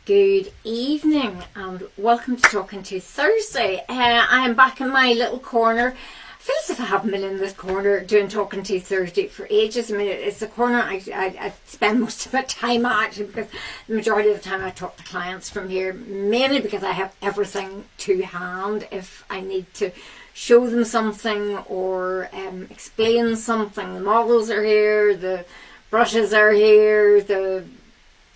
Good evening and welcome to Talking to Thursday. I am back in my little corner. I feel as if I haven't been in this corner doing Talking to Thursday for ages. I mean, it's the corner I spend most of my time at, actually, because the majority of the time I talk to clients from here, mainly because I have everything to hand if I need to show them something or explain something. The models are here, the brushes are here, the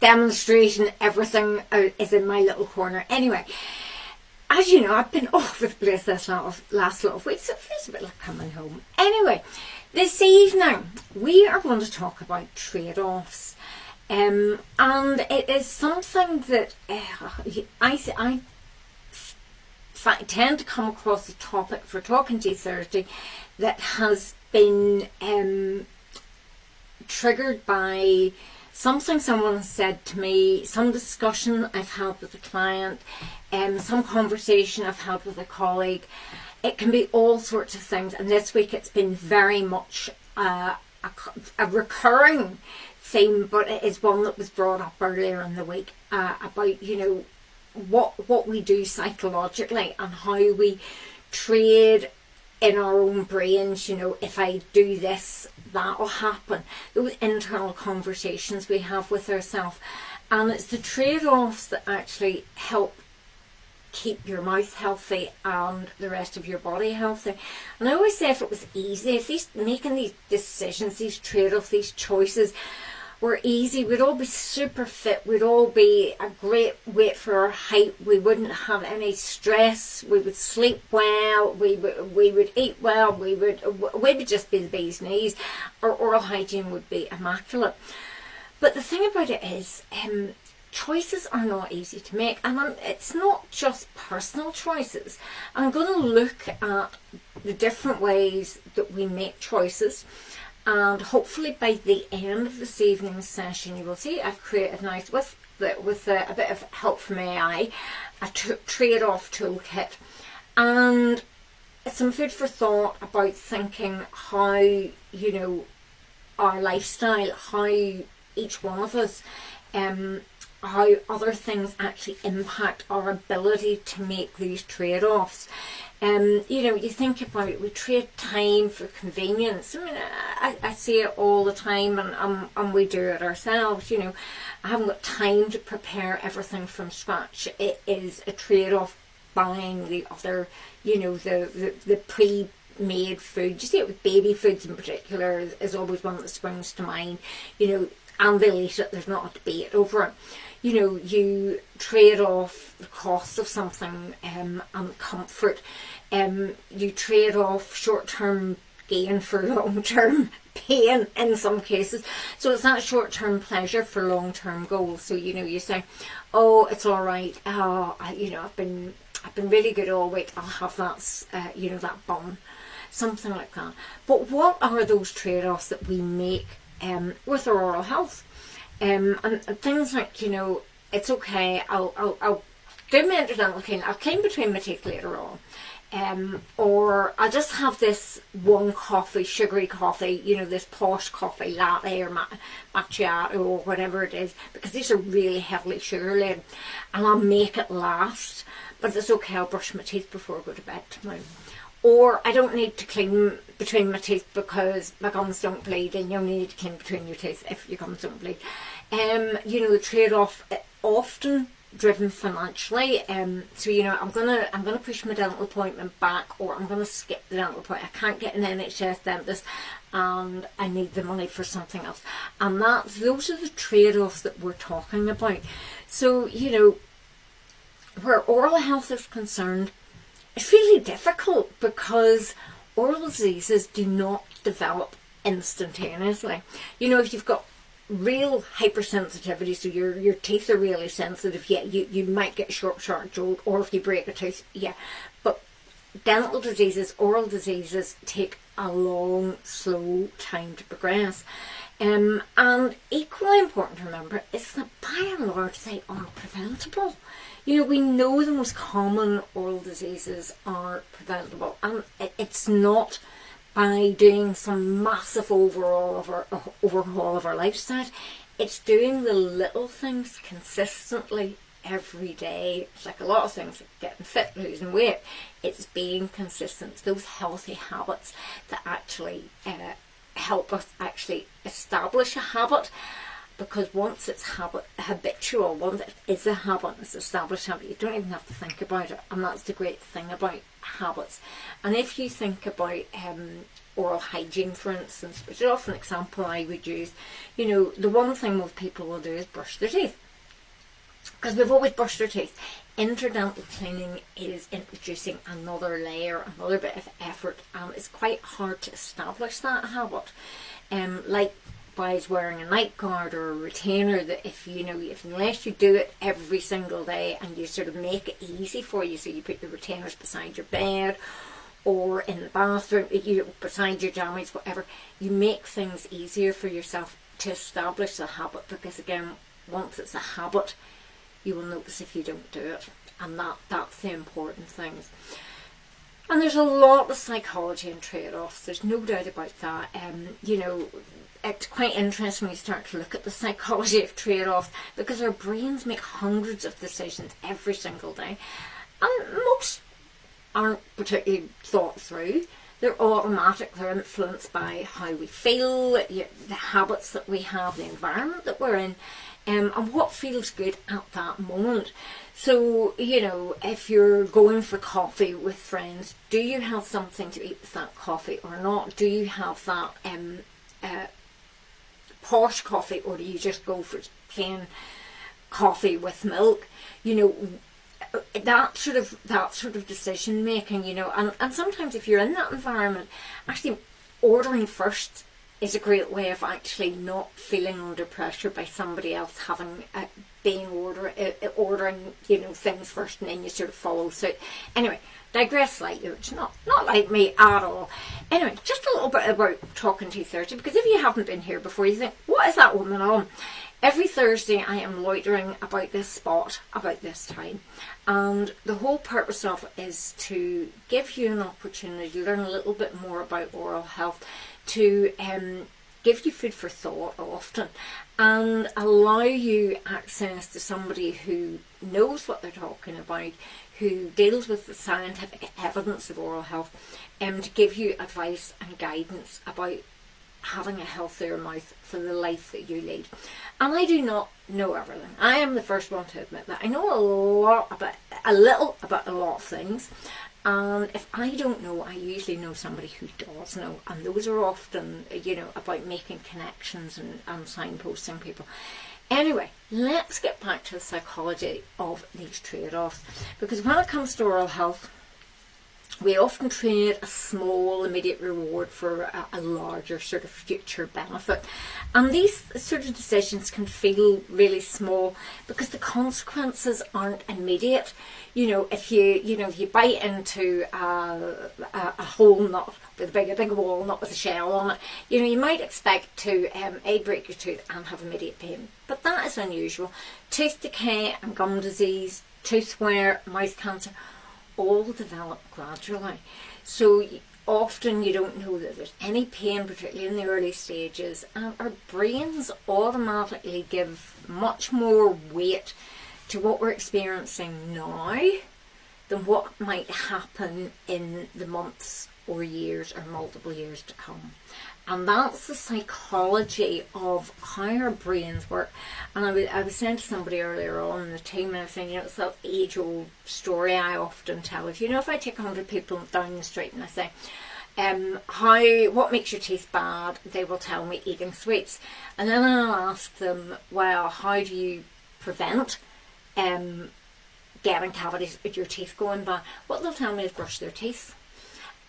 demonstration, everything is in my little corner. Anyway, as you know, I've been all over the place this last lot of weeks, so it feels a bit like coming home. Anyway, this evening we are going to talk about trade-offs, and it is something that I tend to come across the topic for Talking to Thursday that has been triggered by something someone said to me, some discussion I've had with a client, some conversation I've had with a colleague. It can be all sorts of things, and this week it's been very much a recurring theme, but it is one that was brought up earlier in the week about, you know, what we do psychologically and how we trade in our own brains. You know, if I do this, that'll happen. Those internal conversations we have with ourselves, and it's the trade-offs that actually help keep your mouth healthy and the rest of your body healthy. And I always say, if it was easy, if making these decisions, these trade-offs, these choices were easy, we'd all be super fit, we'd all be a great weight for our height, we wouldn't have any stress, we would sleep well, we would eat well, we would just be the bee's knees. Our oral hygiene would be immaculate. But the thing about it is, choices are not easy to make, and it's not just personal choices. I'm going to look at the different ways that we make choices. And hopefully by the end of this evening's session, you will see I've created nice, with a bit of help from AI, a trade-off toolkit, and some food for thought about thinking how, you know, our lifestyle, how each one of us, how other things actually impact our ability to make these trade-offs. You know, you think about it, we trade time for convenience. I mean, I see it all the time, and we do it ourselves. You know, I haven't got time to prepare everything from scratch. It is a trade-off buying the other, you know, the pre-made food. You see it with baby foods in particular is always one that springs to mind. You know, and they'll eat it, there's not a debate over it. You know, you trade off the cost of something and comfort. You trade off short-term gain for long-term pain in some cases. So it's that short-term pleasure for long-term goals. So, you know, you say, oh, it's all right. You know, I've been really good all week. I'll have that, you know, that bun, something like that. But what are those trade-offs that we make with our oral health? And things like, you know, it's okay, I'll do my incidental clean, I'll clean between my teeth later on, or I'll just have this one coffee, sugary coffee, you know, this posh coffee, latte or macchiato or whatever it is, because these are really heavily sugar laden, and I'll make it last, but it's okay, I'll brush my teeth before I go to bed tomorrow. Or I don't need to clean between my teeth because my gums don't bleed, and you only need to clean between your teeth if your gums don't bleed. You know, the trade-off, often driven financially. So, you know, I'm gonna push my dental appointment back, or I'm gonna skip the dental appointment. I can't get an NHS dentist, and I need the money for something else. And those are the trade-offs that we're talking about. So, you know, where oral health is concerned, it's really difficult because oral diseases do not develop instantaneously. You know, if you've got real hypersensitivity, so your teeth are really sensitive, yeah, you might get sharp jolt, or if you break a tooth, yeah. But dental diseases, oral diseases, take a long, slow time to progress. And equally important to remember is that by and large they are preventable. You know, we know the most common oral diseases are preventable, and it's not by doing some massive overhaul of our lifestyle. It's doing the little things consistently every day. It's like a lot of things, like getting fit, losing weight. It's being consistent. It's those healthy habits that actually help us actually establish a habit. Because once it's habitual, once it is a habit, it's established habit, you don't even have to think about it. And that's the great thing about habits. And if you think about oral hygiene, for instance, which is often an example I would use, you know, the one thing most people will do is brush their teeth. Because we've always brushed our teeth. Interdental cleaning is introducing another layer, another bit of effort, and it's quite hard to establish that habit. Likewise, wearing a night guard or a retainer, that if unless you do it every single day and you sort of make it easy for you, so you put your retainers beside your bed or in the bathroom, beside your jammies, whatever, you make things easier for yourself to establish the habit, because again, once it's a habit, you will notice if you don't do it, and that's the important things. And there's a lot of psychology and trade-offs, there's no doubt about that. It's quite interesting when you start to look at the psychology of trade-offs, because our brains make hundreds of decisions every single day, and most aren't particularly thought through. They're automatic, they're influenced by how we feel, the habits that we have, the environment that we're in, and what feels good at that moment. So, if you're going for coffee with friends, do you have something to eat with that coffee or not? Do you have that posh coffee, or do you just go for plain coffee with milk? That sort of decision making, and sometimes if you're in that environment, actually ordering first is a great way of actually not feeling under pressure by somebody else having ordering things first, and then you sort of follow suit. Anyway, digress slightly, which is not like me at all. Anyway, just a little bit about Talking to Thursday, because if you haven't been here before, you think, what is that woman on? Every Thursday I am loitering about this spot about this time, and the whole purpose of it is to give you an opportunity to learn a little bit more about oral health, to give you food for thought often, and allow you access to somebody who knows what they're talking about, who deals with the scientific evidence of oral health, to give you advice and guidance about having a healthier mouth for the life that you lead. And I do not know everything. I am the first one to admit that. I know a little about a lot of things, and if I don't know, I usually know somebody who does know, and those are often about making connections and signposting people. Anyway, let's get back to the psychology of these trade-offs, because when it comes to oral health, we often trade a small immediate reward for a larger sort of future benefit. And these sort of decisions can feel really small because the consequences aren't immediate. If you bite into a whole nut with a big walnut with a shell on it, you might expect to break your tooth and have immediate pain. But that is unusual. Tooth decay and gum disease, tooth wear, mouth cancer, all develop gradually. So often you don't know that there's any pain, particularly in the early stages, and our brains automatically give much more weight to what we're experiencing now than what might happen in the months or years or multiple years to come. And that's the psychology of how our brains work. And I was saying to somebody earlier on in the team, and I was saying, it's that age-old story I often tell. If I take 100 people down the street and I say, what makes your teeth bad? They will tell me eating sweets. And then I'll ask them, well, how do you prevent getting cavities with your teeth going bad? What they'll tell me is brush their teeth.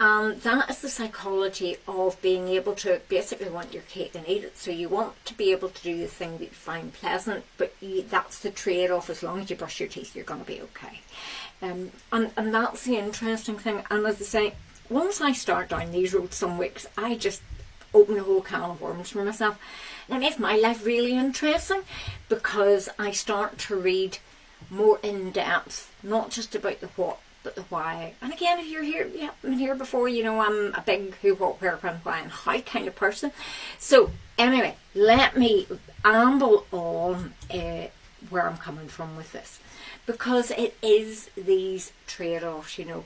And that is the psychology of being able to basically want your cake and eat it. So you want to be able to do the thing that you find pleasant, but that's the trade-off. As long as you brush your teeth, you're going to be okay. And that's the interesting thing. And as I say, once I start down these roads some weeks, I just open a whole can of worms for myself. And it makes my life really interesting, because I start to read more in depth, not just about the what, but the why. And again, if you're here, you haven't been here before, I'm a big who, what, where, when, why, and how kind of person. So anyway, let me amble on where I'm coming from with this, because it is these trade-offs, you know.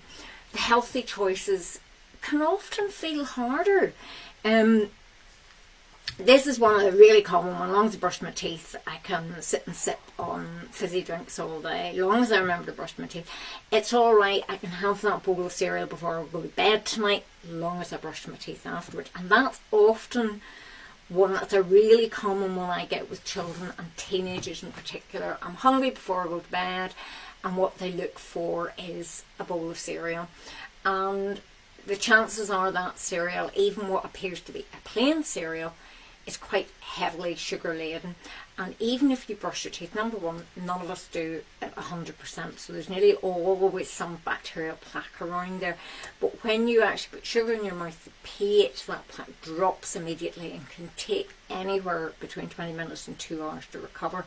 The healthy choices can often feel harder. This is one of the really common ones. As long as I brush my teeth, I can sit and sip on fizzy drinks all day. As long as I remember to brush my teeth, it's all right. I can have that bowl of cereal before I go to bed tonight, as long as I brush my teeth afterwards. And that's often one that's a really common one I get with children and teenagers in particular. I'm hungry before I go to bed, and what they look for is a bowl of cereal. And the chances are that cereal, even what appears to be a plain cereal, is quite heavily sugar laden. And even if you brush your teeth, number one, none of us do at 100%, so there's nearly always some bacterial plaque around there. But when you actually put sugar in your mouth, the pH of that plaque drops immediately and can take anywhere between 20 minutes and 2 hours to recover.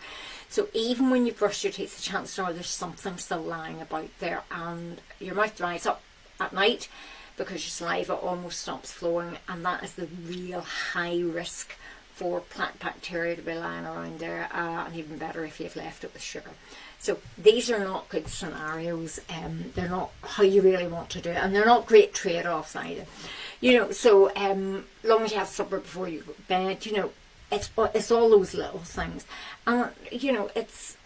So even when you brush your teeth, the chances are there's something still lying about there, and your mouth dries up at night because your saliva almost stops flowing, and that is the real high risk for plaque bacteria to be lying around there, and even better if you've left it with sugar. So these are not good scenarios. They're not how you really want to do it, and they're not great trade-offs either. You know, so long as you have supper before you go to bed, you know, it's all those little things. And you know, it's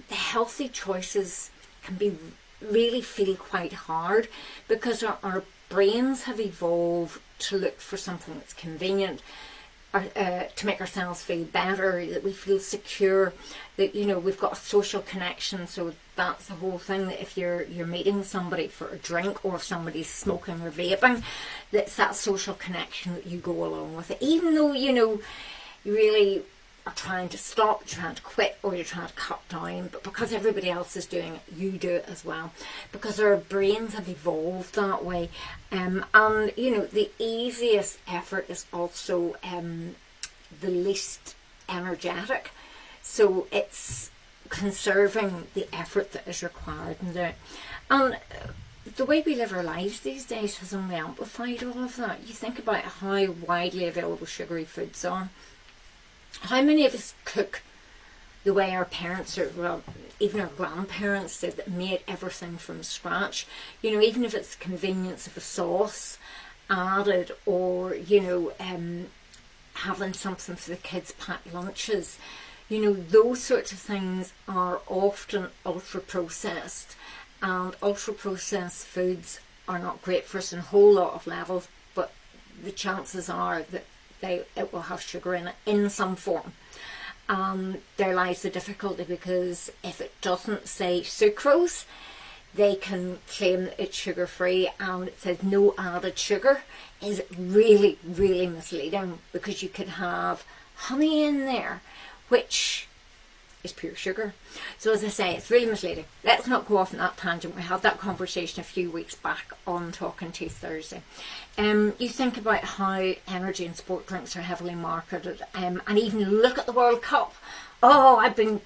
the healthy choices can be really feel quite hard, because our brains have evolved to look for something that's convenient, to make ourselves feel better, that we feel secure, that, you know, we've got a social connection. So that's the whole thing, that if you're meeting somebody for a drink, or if somebody's smoking or vaping, that's that social connection that you go along with it, even though, you know, you really are trying to stop, you're trying to quit, or you're trying to cut down, but because everybody else is doing it, you do it as well, because our brains have evolved that way. And you know, the easiest effort is also the least energetic, so it's conserving the effort that is required in there. And the way we live our lives these days has only amplified all of that. You think about how widely available sugary foods are. How many of us cook the way our parents, or well, even our grandparents did, that made everything from scratch? You know, even if it's the convenience of a sauce added, or, you know, having something for the kids' packed lunches. You know, those sorts of things are often ultra processed, and ultra processed foods are not great for us in a whole lot of levels, but the chances are that it will have sugar in it in some form. There lies the difficulty, because if it doesn't say sucrose, they can claim that it's sugar free, and it says no added sugar is really, really misleading, because you could have honey in there, which is pure sugar. So as I say, it's really misleading. Let's not go off on that tangent. We had that conversation a few weeks back on Talking Teeth Thursday. You think about how energy and sport drinks are heavily marketed, and even look at the World Cup. Oh, I've been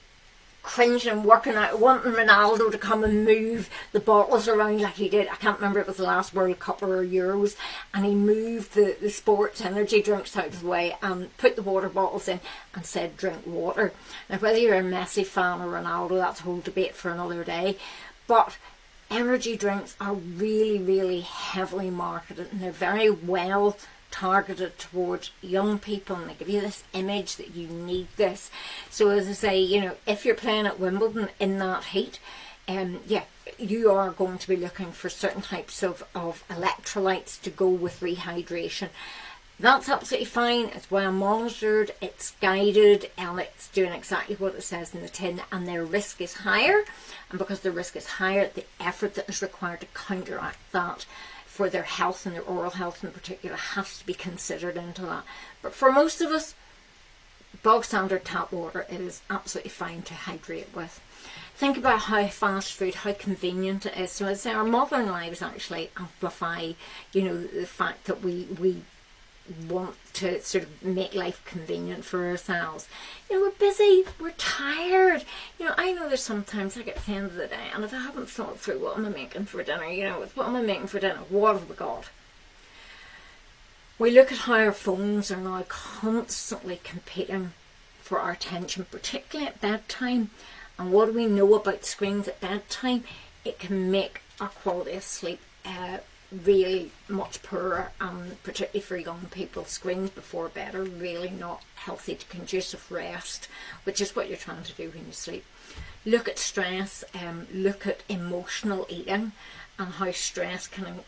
cringing and working out, wanting Ronaldo to come and move the bottles around like he did. I can't remember if it was the last World Cup or Euros, and he moved the sports energy drinks out of the way and put the water bottles in and said drink water. Now, whether you're a Messi fan or Ronaldo, that's a whole debate for another day, but energy drinks are really, really heavily marketed, and they're very well targeted towards young people, and they give you this image that you need this. So as I say, you know, if you're playing at Wimbledon in that heat, yeah, you are going to be looking for certain types of electrolytes to go with rehydration. That's absolutely fine. It's well monitored, it's guided, and it's doing exactly what it says in the tin, and their risk is higher, and because the risk is higher, the effort that is required to counteract that for their health, and their oral health in particular, has to be considered into that. But for most of us, bog standard tap water is absolutely fine to hydrate with. Think about how fast food, how convenient it is. So as our modern lives actually amplify, you know, the fact that we want to sort of make life convenient for ourselves. You know, we're busy, we're tired. You know, I know there's sometimes I get to the end of the day, and if I haven't thought through what am I making for dinner, you know, what am I making for dinner, what have we got? We look at how our phones are now constantly competing for our attention, particularly at bedtime. And what do we know about screens at bedtime? It can make our quality of sleep really much poorer, particularly for young people. Screens before bed are really not healthy to conducive rest, which is what you're trying to do when you sleep. Look at stress, look at emotional eating and how stress can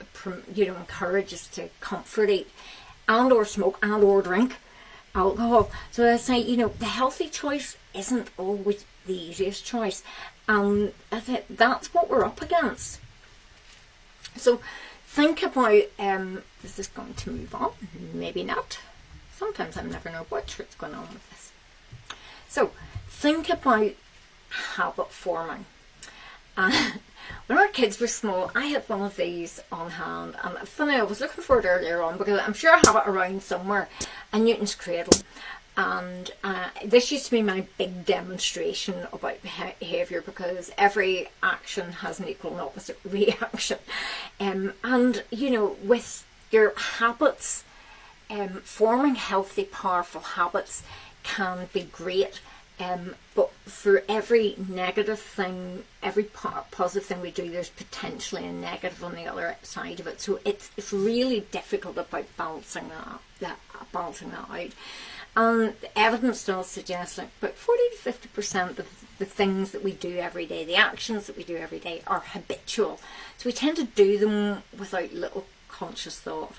encourage us to comfort eat and or smoke and or drink alcohol. So I say, the healthy choice isn't always the easiest choice. I think that's what we're up against. So think about, is this going to move on? Maybe not. Sometimes I never know what's going on with this. So think about habit forming. When our kids were small, I had one of these on hand, and funny, I was looking for it earlier on because I'm sure I have it around somewhere, a Newton's cradle. And this used to be my big demonstration about behaviour, because every action has an equal and opposite reaction. And with your habits, forming healthy, powerful habits can be great. But for every negative thing, every positive thing we do, there's potentially a negative on the other side of it. So it's really difficult about balancing that out. And the evidence does suggest about 40 to 50% of the things that we do every day, the actions that we do every day, are habitual. So we tend to do them without little conscious thought.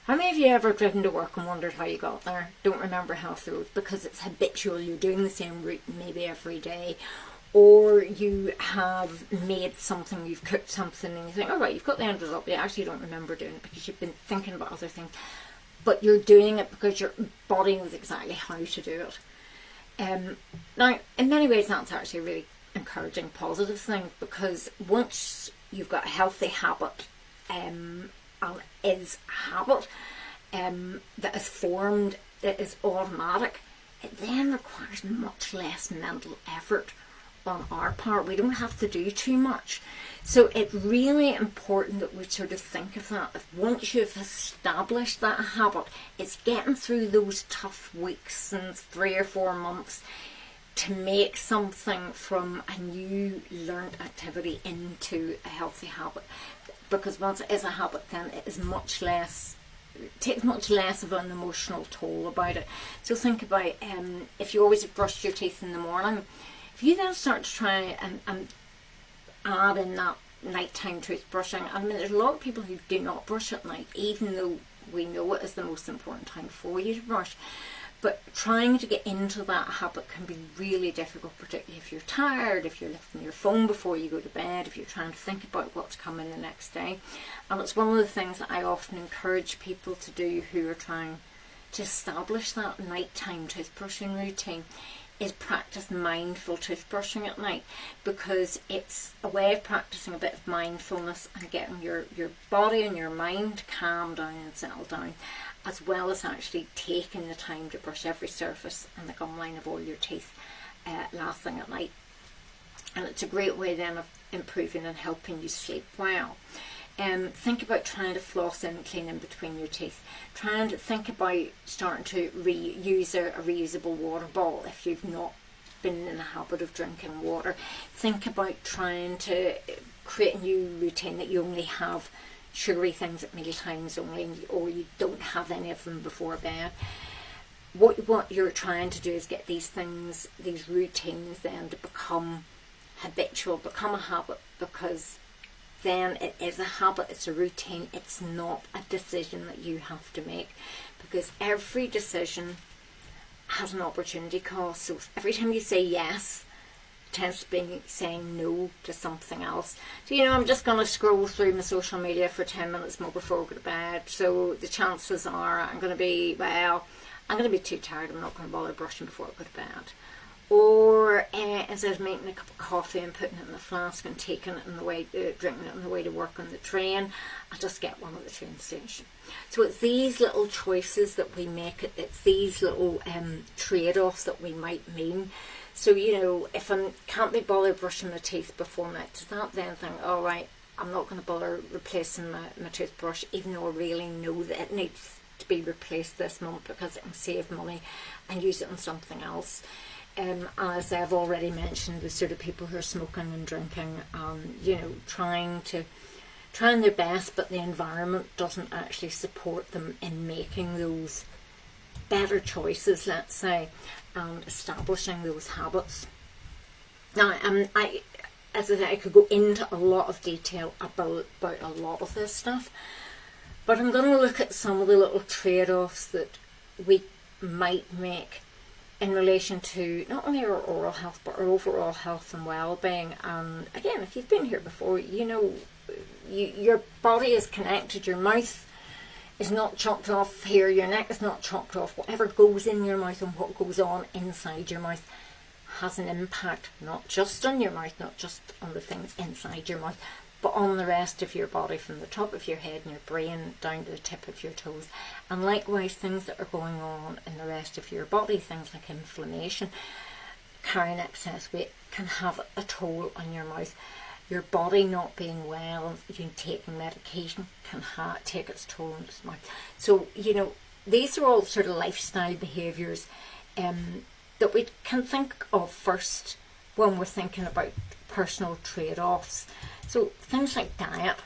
How many of you ever driven to work and wondered how you got there? Don't remember half the road because it's habitual. You're doing the same route maybe every day. Or you have made something, you've cooked something, and you think, all right, you've got the end result, but you actually don't remember doing it because you've been thinking about other things. But you're doing it because your body knows exactly how to do it. Now, in many ways, that's actually a really encouraging, positive thing, because once you've got a healthy habit, and is a habit that is formed, that is automatic, it then requires much less mental effort on our part. We don't have to do too much. So it's really important that we sort of think of that. If once you've established that habit, it's getting through those tough weeks and 3 or 4 months to make something from a new learned activity into a healthy habit. Because once it is a habit, then it is takes much less of an emotional toll about it. So think about if you always have brushed your teeth in the morning, if you then start to try and add in that nighttime toothbrushing, I mean, there's a lot of people who do not brush at night, even though we know it is the most important time for you to brush. But trying to get into that habit can be really difficult, particularly if you're tired, if you're lifting your phone before you go to bed, if you're trying to think about what's coming the next day. And it's one of the things that I often encourage people to do who are trying to establish that nighttime toothbrushing routine, is practice mindful toothbrushing at night, because it's a way of practicing a bit of mindfulness and getting your body and your mind calm down and settle down, as well as actually taking the time to brush every surface and the gum line of all your teeth last thing at night. And it's a great way then of improving and helping you sleep well. Think about trying to floss in, clean in between your teeth. Trying to think about starting to use a reusable water bottle if you've not been in the habit of drinking water. Think about trying to create a new routine that you only have sugary things at meal times only, or you don't have any of them before bed. What you're trying to do is get these things, these routines then to become habitual, become a habit, because then it is a habit, it's a routine, it's not a decision that you have to make, because every decision has an opportunity cost. So every time you say yes, it tends to be saying no to something else. So I'm just going to scroll through my social media for 10 minutes more before I go to bed, so the chances are I'm going to be too tired, I'm not going to bother brushing before I go to bed. Or instead of making a cup of coffee and putting it in the flask and taking it drinking it on the way to work on the train, I'll just get one at the train station. So it's these little choices that we make, it's these little trade-offs that we might mean. So, if I can't be bothered brushing my teeth before night, does that then think, all right, I'm not going to bother replacing my toothbrush, even though I really know that it needs to be replaced this month because it can save money and use it on something else. as I've already mentioned, the sort of people who are smoking and drinking, you know, trying their best, but the environment doesn't actually support them in making those better choices, let's say, and establishing those habits. Now, as I said, I could go into a lot of detail about a lot of this stuff, but I'm going to look at some of the little trade-offs that we might make in relation to not only our oral health but our overall health and well-being. And again, if you've been here before, you know your body is connected. Your mouth is not chopped off here, your neck is not chopped off. Whatever goes in your mouth and what goes on inside your mouth has an impact, not just on your mouth, not just on the things inside your mouth, but on the rest of your body, from the top of your head and your brain down to the tip of your toes. And likewise, things that are going on in the rest of your body, things like inflammation, carrying excess weight, can have a toll on your mouth. Your body not being well, you taking medication, can take its toll on its mouth. So, you know, these are all sort of lifestyle behaviours that we can think of first when we're thinking about personal trade-offs. So things like diet,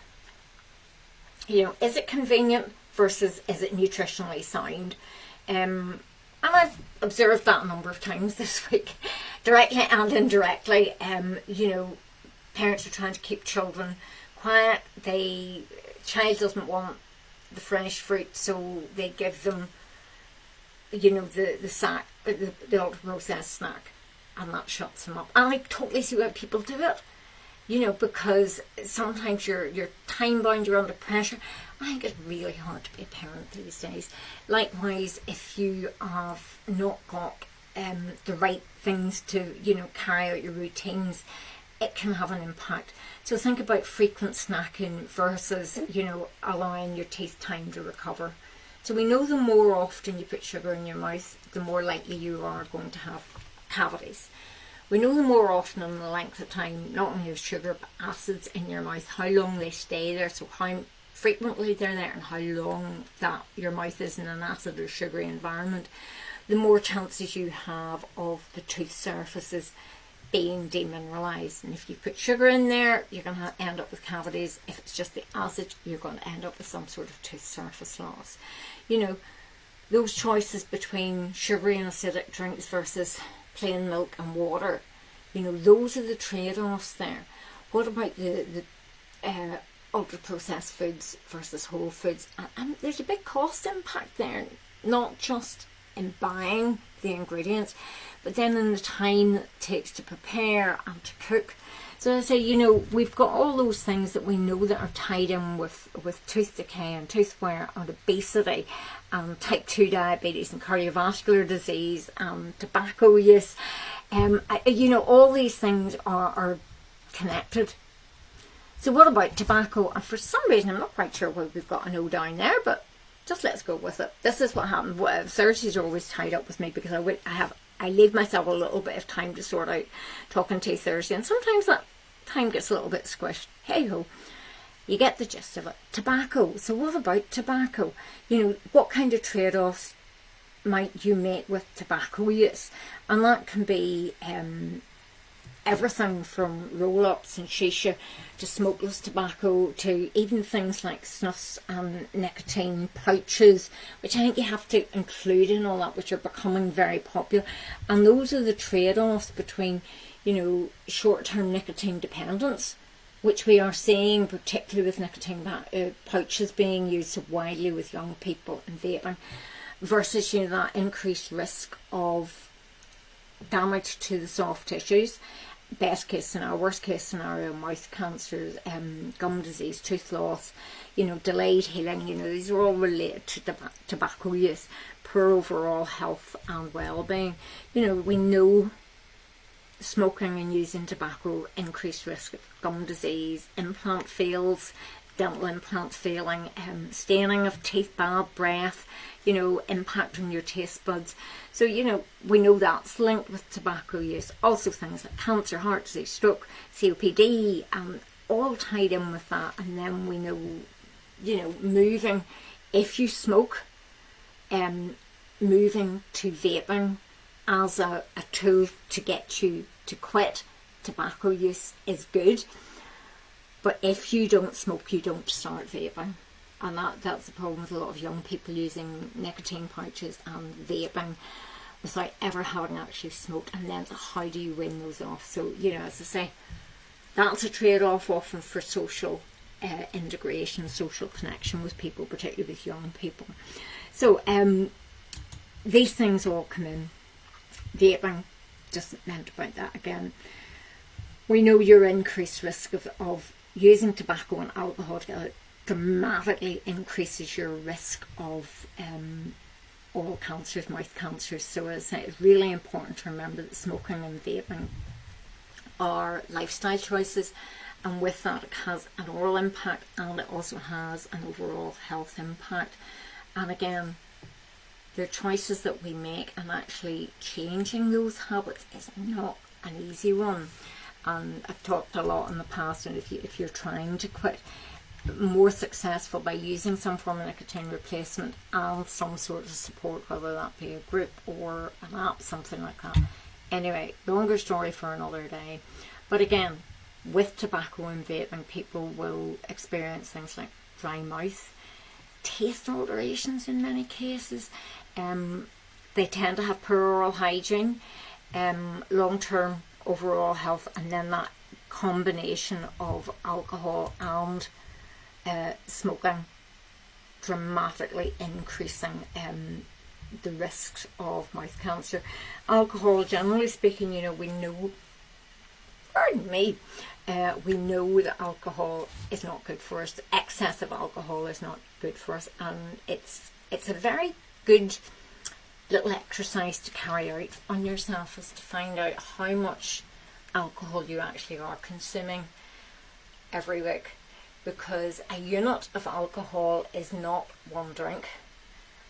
you know, is it convenient versus is it nutritionally sound? And I've observed that a number of times this week, directly and indirectly. You know, parents are trying to keep children quiet. Child doesn't want the fresh fruit, so they give them, you know, the ultra processed snack, and that shuts them up. And I totally see why people do it. You know, because sometimes you're time bound, you're under pressure. I think it's really hard to be a parent these days. Likewise, if you have not got the right things to, you know, carry out your routines, it can have an impact. So think about frequent snacking versus, you know, allowing your teeth time to recover. So we know the more often you put sugar in your mouth, the more likely you are going to have cavities. We know the more often and the length of time, not only of sugar, but acids in your mouth, how long they stay there, so how frequently they're there and how long that your mouth is in an acid or sugary environment, the more chances you have of the tooth surfaces being demineralized. And if you put sugar in there, you're going to end up with cavities. If it's just the acid, you're going to end up with some sort of tooth surface loss. You know, those choices between sugary and acidic drinks versus plain milk and water, you know, those are the trade-offs there. What about the ultra processed foods versus whole foods? And there's a big cost impact there, not just in buying the ingredients, but then in the time it takes to prepare and to cook. So I say, you know, we've got all those things that we know that are tied in with tooth decay and tooth wear and obesity and type 2 diabetes and cardiovascular disease and tobacco use. You know, all these things are connected. So what about tobacco? And for some reason, I'm not quite sure why we've got an O down there, but just let's go with it. This is what happened. Thursdays are always tied up with me because I leave myself a little bit of time to sort out talking to Thursday, and sometimes that time gets a little bit squished. Hey ho, you get the gist of it. Tobacco. So what about tobacco? You know, what kind of trade-offs might you make with tobacco use? And that can be everything from roll-ups and shisha to smokeless tobacco to even things like snuffs and nicotine pouches, which I think you have to include in all that, which are becoming very popular. And those are the trade-offs between, you know, short-term nicotine dependence, which we are seeing particularly with nicotine pouches being used so widely with young people and vaping, versus, you know, that increased risk of damage to the soft tissues. Best case scenario, worst case scenario, mouth cancers, gum disease, tooth loss, you know, delayed healing. You know, these are all related to tobacco use, poor overall health and well-being. You know, we know smoking and using tobacco increased risk of gum disease, implant fails, dental implants failing, staining of teeth, bad breath, you know, impact on your taste buds. So, you know, we know that's linked with tobacco use. Also things like cancer, heart disease, stroke, COPD, all tied in with that. And then we know, you know, moving, if you smoke, moving to vaping as a tool to get you to quit tobacco use is good. But if you don't smoke, you don't start vaping. And that's the problem with a lot of young people using nicotine pouches and vaping without ever having actually smoked. And then how do you win those off? So, you know, as I say, that's a trade-off often for social integration, social connection with people, particularly with young people. So these things all come in. Vaping, just meant about that again. We know your increased risk of using tobacco and alcohol together dramatically increases your risk of oral cancers, mouth cancers. So as I say, it's really important to remember that smoking and vaping are lifestyle choices, and with that it has an oral impact and it also has an overall health impact. And again, they're choices that we make, and actually changing those habits is not an easy one. And I've talked a lot in the past, and if you're trying to quit, more successful by using some form of nicotine replacement and some sort of support, whether that be a group or an app, something like that. Anyway, longer story for another day. But again, with tobacco and vaping, people will experience things like dry mouth, taste alterations in many cases. They tend to have poor oral hygiene, long-term overall health, and then that combination of alcohol and smoking dramatically increasing the risks of mouth cancer. Alcohol, generally speaking, you know, we know, pardon me, we know that alcohol is not good for us. Excessive alcohol is not good for us, and it's a very good little exercise to carry out on yourself, is to find out how much alcohol you actually are consuming every week, because a unit of alcohol is not one drink,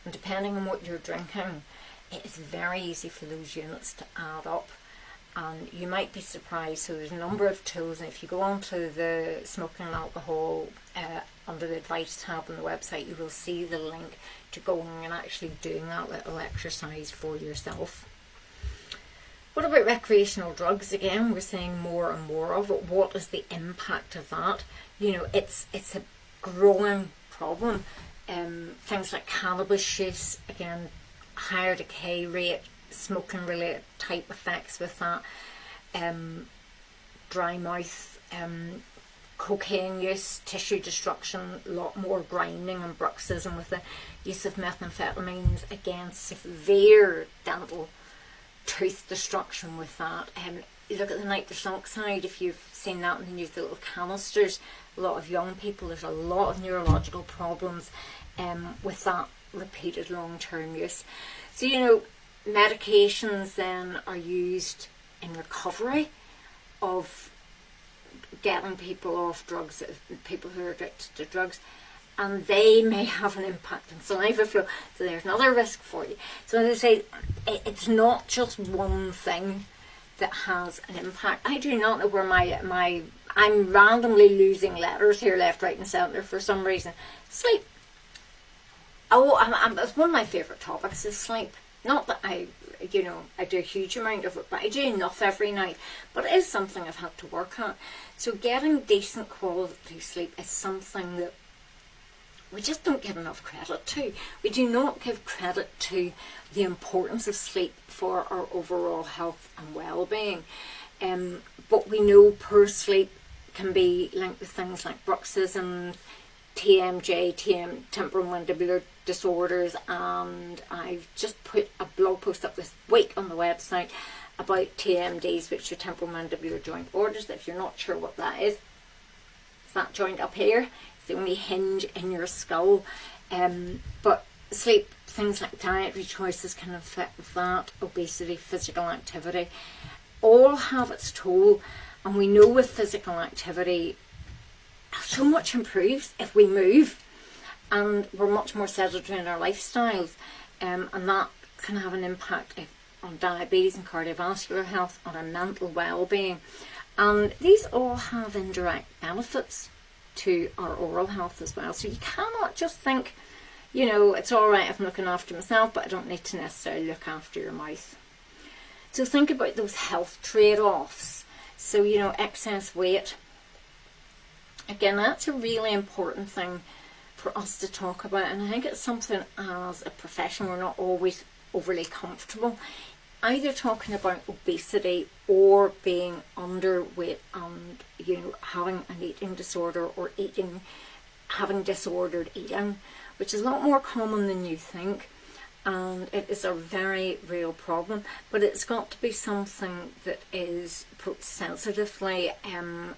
and depending on what you're drinking, it is very easy for those units to add up. And you might be surprised. So there's a number of tools, and if you go onto the smoking and alcohol under the advice tab on the website, you will see the link to going and actually doing that little exercise for yourself. What about recreational drugs? Again, we're seeing more and more of it. What is the impact of that? You know, it's a growing problem. Things like cannabis use, again, higher decay rate, smoking related type effects with that, dry mouth, cocaine use, tissue destruction, a lot more grinding and bruxism with the use of methamphetamines, again severe dental tooth destruction with that. You look at the nitrous oxide, if you've seen that in the news, the little canisters, a lot of young people, there's a lot of neurological problems with that repeated long-term use. So, you know, medications then are used in recovery of getting people off drugs, people who are addicted to drugs, and they may have an impact on saliva flow. So there's another risk for you. So as I say, it's not just one thing that has an impact. I do not know where I'm randomly losing letters here, left, right and centre for some reason. Sleep. Oh, it's one of my favourite topics is sleep. Not that I do a huge amount of it, but I do enough every night. But it is something I've had to work on. So getting decent quality sleep is something that we just don't give enough credit to. We do not give credit to the importance of sleep for our overall health and well-being. But we know poor sleep can be linked with things like bruxism, TMJ, temporomandibular disorders, and I've just put a blog post up this week on the website about TMDs, which are temporomandibular joint disorders. If you're not sure what that is, it's that joint up here. It's the only hinge in your skull. But sleep, things like dietary choices can affect that, obesity, physical activity, all have its toll. And we know with physical activity, so much improves if we move, and we're much more sedentary in our lifestyles, and that can have an impact on diabetes and cardiovascular health, on our mental well-being, and these all have indirect benefits to our oral health as well. So you cannot just think, you know, it's all right if I'm looking after myself, but I don't need to necessarily look after your mouth. So think about those health trade-offs. So, you know, excess weight. Again, that's a really important thing for us to talk about, and I think it's something as a profession we're not always overly comfortable either talking about obesity or being underweight and, you know, having an eating disorder or having disordered eating, which is a lot more common than you think, and it is a very real problem. But it's got to be something that is approached sensitively, and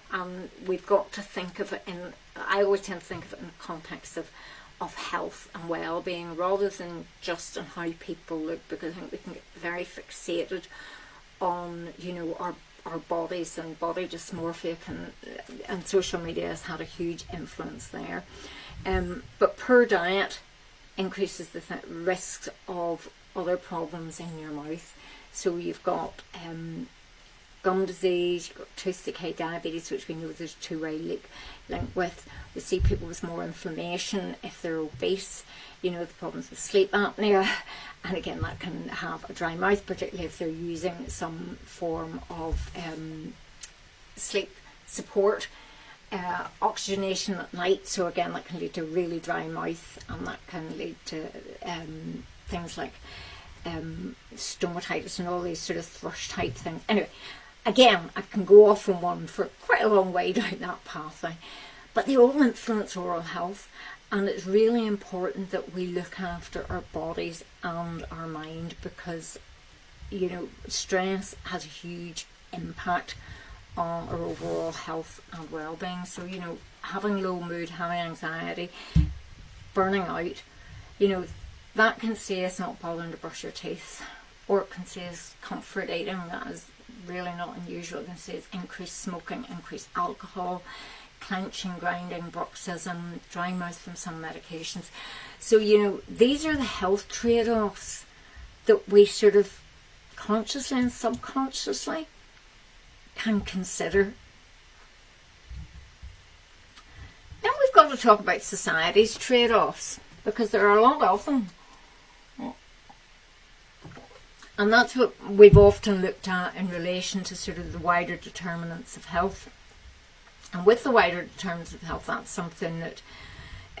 we've got to think of it in, I always tend to think of it in the context of health and well-being rather than just on how people look, because I think we can get very fixated on, you know, our bodies and body dysmorphia, and social media has had a huge influence there. But poor diet increases the risks of other problems in your mouth. So you've got gum disease, you've got tooth decay, diabetes, which we know there's a two-way link with. We see people with more inflammation if they're obese, you know, the problems with sleep apnea, and again that can have a dry mouth, particularly if they're using some form of sleep support. Oxygenation at night, so again that can lead to really dry mouth, and that can lead to things like stomatitis and all these sort of thrush type things. Anyway, again, I can go off on one for quite a long way down that pathway, but they all influence oral health, and it's really important that we look after our bodies and our mind, because, you know, stress has a huge impact on our overall health and well-being. So, you know, having low mood, having anxiety, burning out, you know, that can say it's not bothering to brush your teeth, or it can say it's comfort eating. That is really not unusual. It can say it's increased smoking, increased alcohol, clenching, grinding, bruxism, dry mouth from some medications. So, you know, these are the health trade-offs that we sort of consciously and subconsciously can consider. Then we've got to talk about society's trade-offs, because there are a lot of them. And that's what we've often looked at in relation to sort of the wider determinants of health. And with the wider determinants of health, that's something that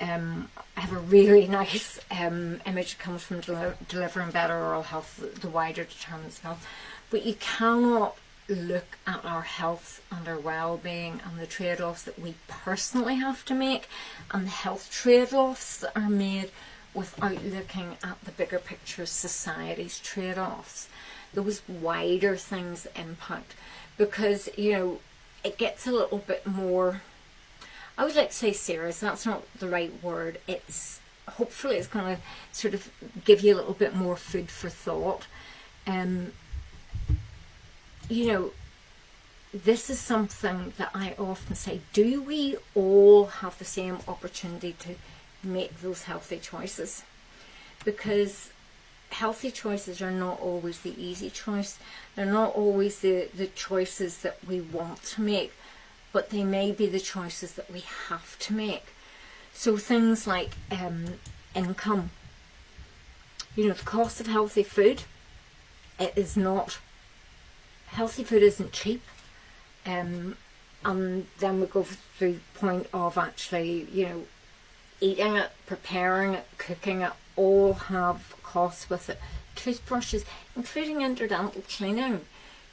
I have a really nice image that comes from delivering better oral health, the wider determinants of health. But you cannot look at our health and our well-being and the trade-offs that we personally have to make and the health trade-offs that are made without looking at the bigger picture of society's trade-offs, those wider things that impact. Because, you know, it gets a little bit more, I would like to say serious, that's not the right word. It's hopefully it's going to sort of give you a little bit more food for thought. You know, this is something that I often say, do we all have the same opportunity to make those healthy choices? Because healthy choices are not always the easy choice. They're not always the choices that we want to make, but they may be the choices that we have to make. So things like income. You know, the cost of healthy food, it is not, healthy food isn't cheap. And then we go through the point of actually, you know, eating it, preparing it, cooking it, all have costs with it. Toothbrushes, including interdental cleaning.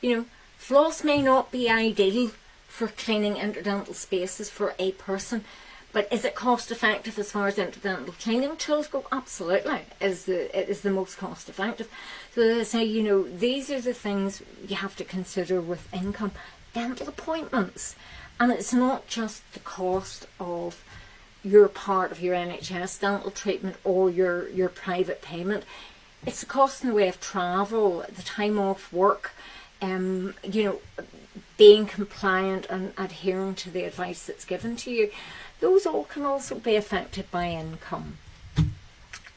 You know, floss may not be ideal for cleaning interdental spaces for a person, but is it cost effective as far as interdental cleaning tools go? Absolutely, it is the most cost effective. So as I say, you know, these are the things you have to consider with income. Dental appointments, and it's not just the cost of your part of your NHS dental treatment or your private payment. It's the cost in the way of travel, the time off work, you know, being compliant and adhering to the advice that's given to you. Those all can also be affected by income.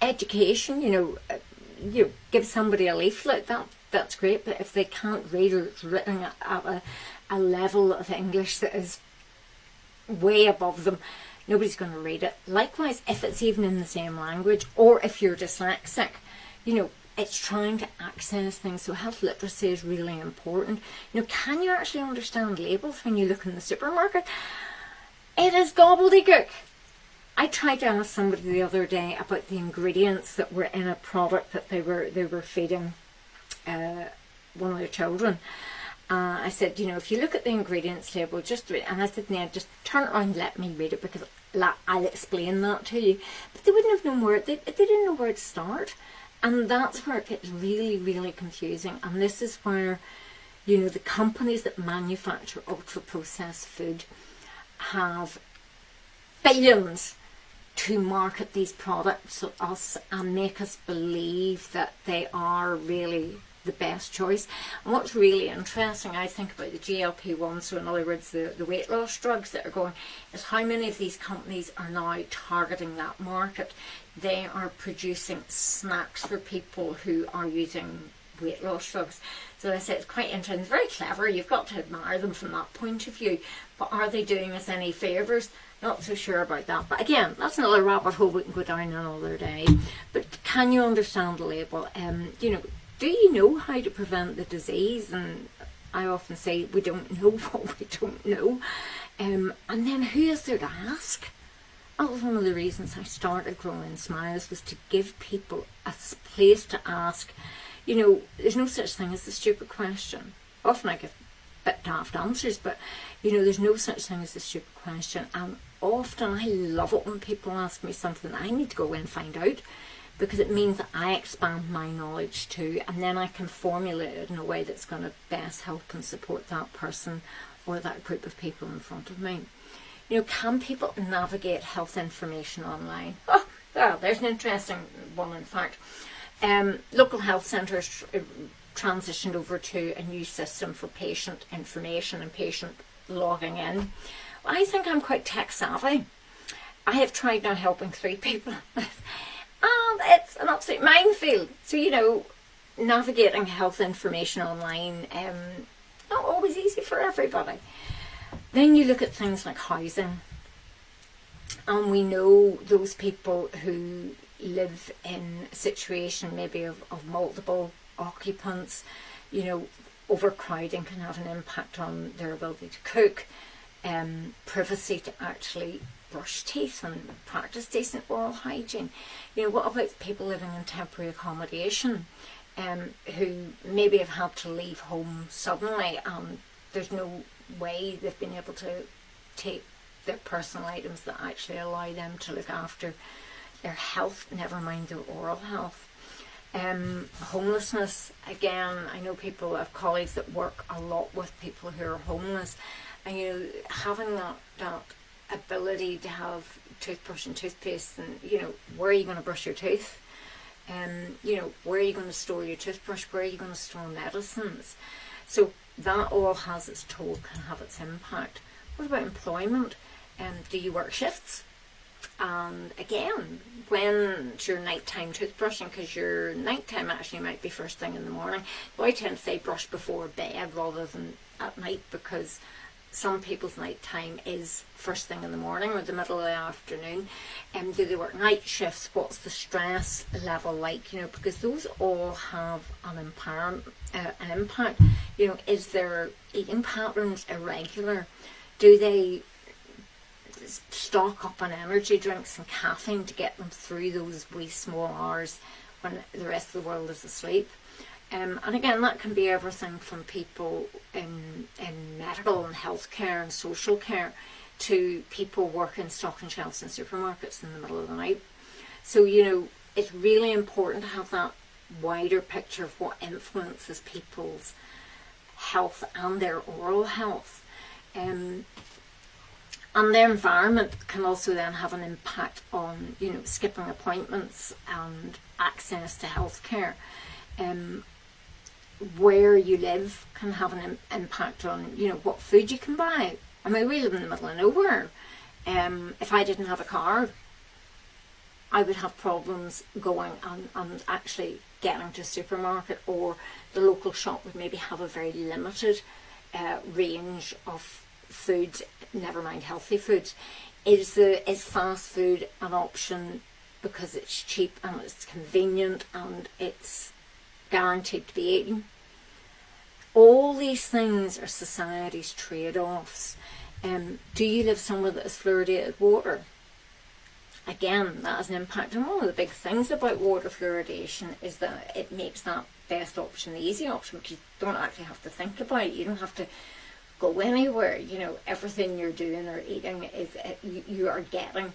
Education, you give somebody a leaflet, that's great, but if they can't read, or it's written at a level of English that is way above them, nobody's going to read it. Likewise, if it's even in the same language, or if you're dyslexic, you know, it's trying to access things. So health literacy is really important. You know, can you actually understand labels when you look in the supermarket? It is gobbledygook. I tried to ask somebody the other day about the ingredients that were in a product that they were feeding one of their children. I said, you know, if you look at the ingredients label, just read it. And I said, Ned, just turn it around and let me read it, because I'll explain that to you. But they wouldn't have known where, they didn't know where to start. And that's where it gets really, really confusing. And this is where, you know, the companies that manufacture ultra-processed food have billions to market these products to us and make us believe that they are really the best choice. And what's really interesting, I think, about the GLP-1, so in other words the weight loss drugs that are going, is how many of these companies are now targeting that market. They are producing snacks for people who are using weight loss drugs. So I say it's quite interesting, it's very clever, you've got to admire them from that point of view, but are they doing us any favours? Not so sure about that. But again, that's another rabbit hole we can go down another day. But can you understand the label? You know, do you know how to prevent the disease? And I often say we don't know what we don't know. And then who is there to ask? That was one of the reasons I started Growing Smiles, was to give people a place to ask. You know, there's no such thing as the stupid question. Often I give a bit daft answers, but you know, there's no such thing as the stupid question. And often I love it when people ask me something I need to go and find out, because it means that I expand my knowledge too, and then I can formulate it in a way that's going to best help and support that person or that group of people in front of me. You know, can people navigate health information online? Oh, well, there's an interesting one, in fact. Local health centres transitioned over to a new system for patient information and patient logging in. I think I'm quite tech savvy. I have tried now helping 3 people, and it's an absolute minefield. So, you know, navigating health information online, not always easy for everybody. Then you look at things like housing, and we know those people who live in a situation maybe of multiple occupants. You know, overcrowding can have an impact on their ability to cook, privacy to actually brush teeth and practice decent oral hygiene. You know, what about people living in temporary accommodation, who maybe have had to leave home suddenly, and there's no way they've been able to take their personal items that actually allow them to look after their health, never mind their oral health. Homelessness, again, I know people, I have colleagues that work a lot with people who are homeless, and you know, having that ability to have toothbrush and toothpaste, and you know, where are you going to brush your teeth? You know, where are you going to store your toothbrush? Where are you going to store medicines? So that all has its toll, can have its impact. What about employment? Do you work shifts? And again, when's your nighttime toothbrushing? Because your nighttime actually might be first thing in the morning. So I tend to say brush before bed rather than at night, because some people's nighttime is first thing in the morning or the middle of the afternoon. Do they work night shifts? What's the stress level like? You know, because those all have an impact. You know, is their eating patterns irregular? Do they stock up on energy drinks and caffeine to get them through those wee small hours when the rest of the world is asleep? And again, that can be everything from people in medical and healthcare and social care to people working stocking shelves in supermarkets in the middle of the night. So, you know, it's really important to have that wider picture of what influences people's health and their oral health. And their environment can also then have an impact on, you know, skipping appointments and access to healthcare. Where you live can have an impact on, you know, what food you can buy. I mean, we live in the middle of nowhere. If I didn't have a car, I would have problems going and actually getting to a supermarket, or the local shop would maybe have a very limited range of foods, never mind healthy foods. Is fast food an option because it's cheap and it's convenient and it's guaranteed to be eaten. All these things are society's trade-offs. Do you live somewhere that has fluoridated water? Again, that has an impact. And one of the big things about water fluoridation is that it makes that best option the easy option, because you don't actually have to think about it. You don't have to go anywhere. You know, everything you're doing or eating is you are getting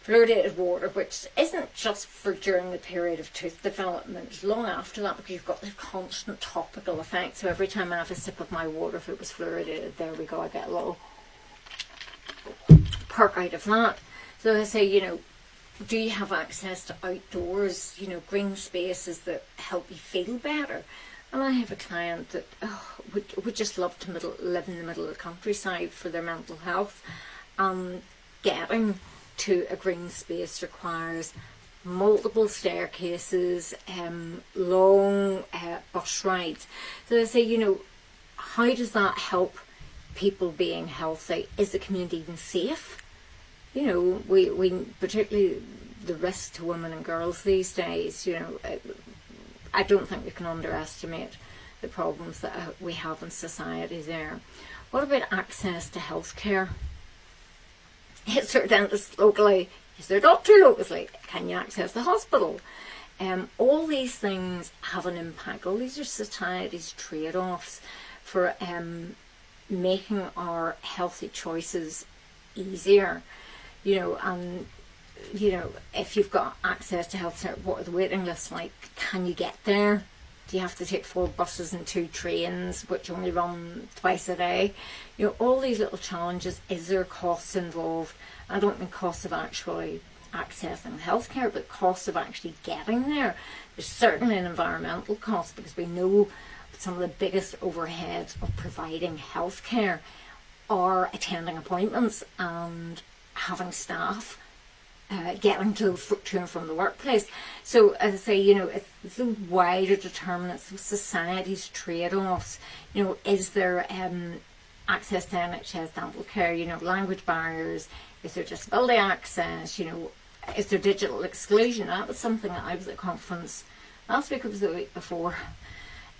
fluoridated water, which isn't just for during the period of tooth development, it's long after that, because you've got this constant topical effect. So every time I have a sip of my water, if it was fluoridated, there we go, I get a little perk out of that. So I say, you know, do you have access to outdoors, you know, green spaces that help you feel better? And I have a client that would just love to live in the middle of the countryside for their mental health. Getting to a green space requires multiple staircases, long bus rides. So they say, you know, how does that help people being healthy? Is the community even safe? You know, we particularly the risk to women and girls these days, you know, I don't think we can underestimate the problems that we have in society there. What about access to healthcare? Is there a dentist locally? Is there a doctor locally? Can you access the hospital? All these things have an impact. All these are society's trade-offs for making our healthy choices easier. You know, and you know, if you've got access to healthcare, what are the waiting lists like? Can you get there? Do you have to take 4 buses and 2 trains, which only run twice a day? You know, all these little challenges. Is there costs involved? I don't mean costs of actually accessing healthcare, but costs of actually getting there. There's certainly an environmental cost, because we know some of the biggest overheads of providing healthcare are attending appointments and having staff getting to and from the workplace. So as I say, you know, it's the wider determinants of society's trade-offs. You know, is there access to NHS dental care? You know, language barriers. Is there disability access? You know, is there digital exclusion? That was something that I was at a conference last week, it was the week before,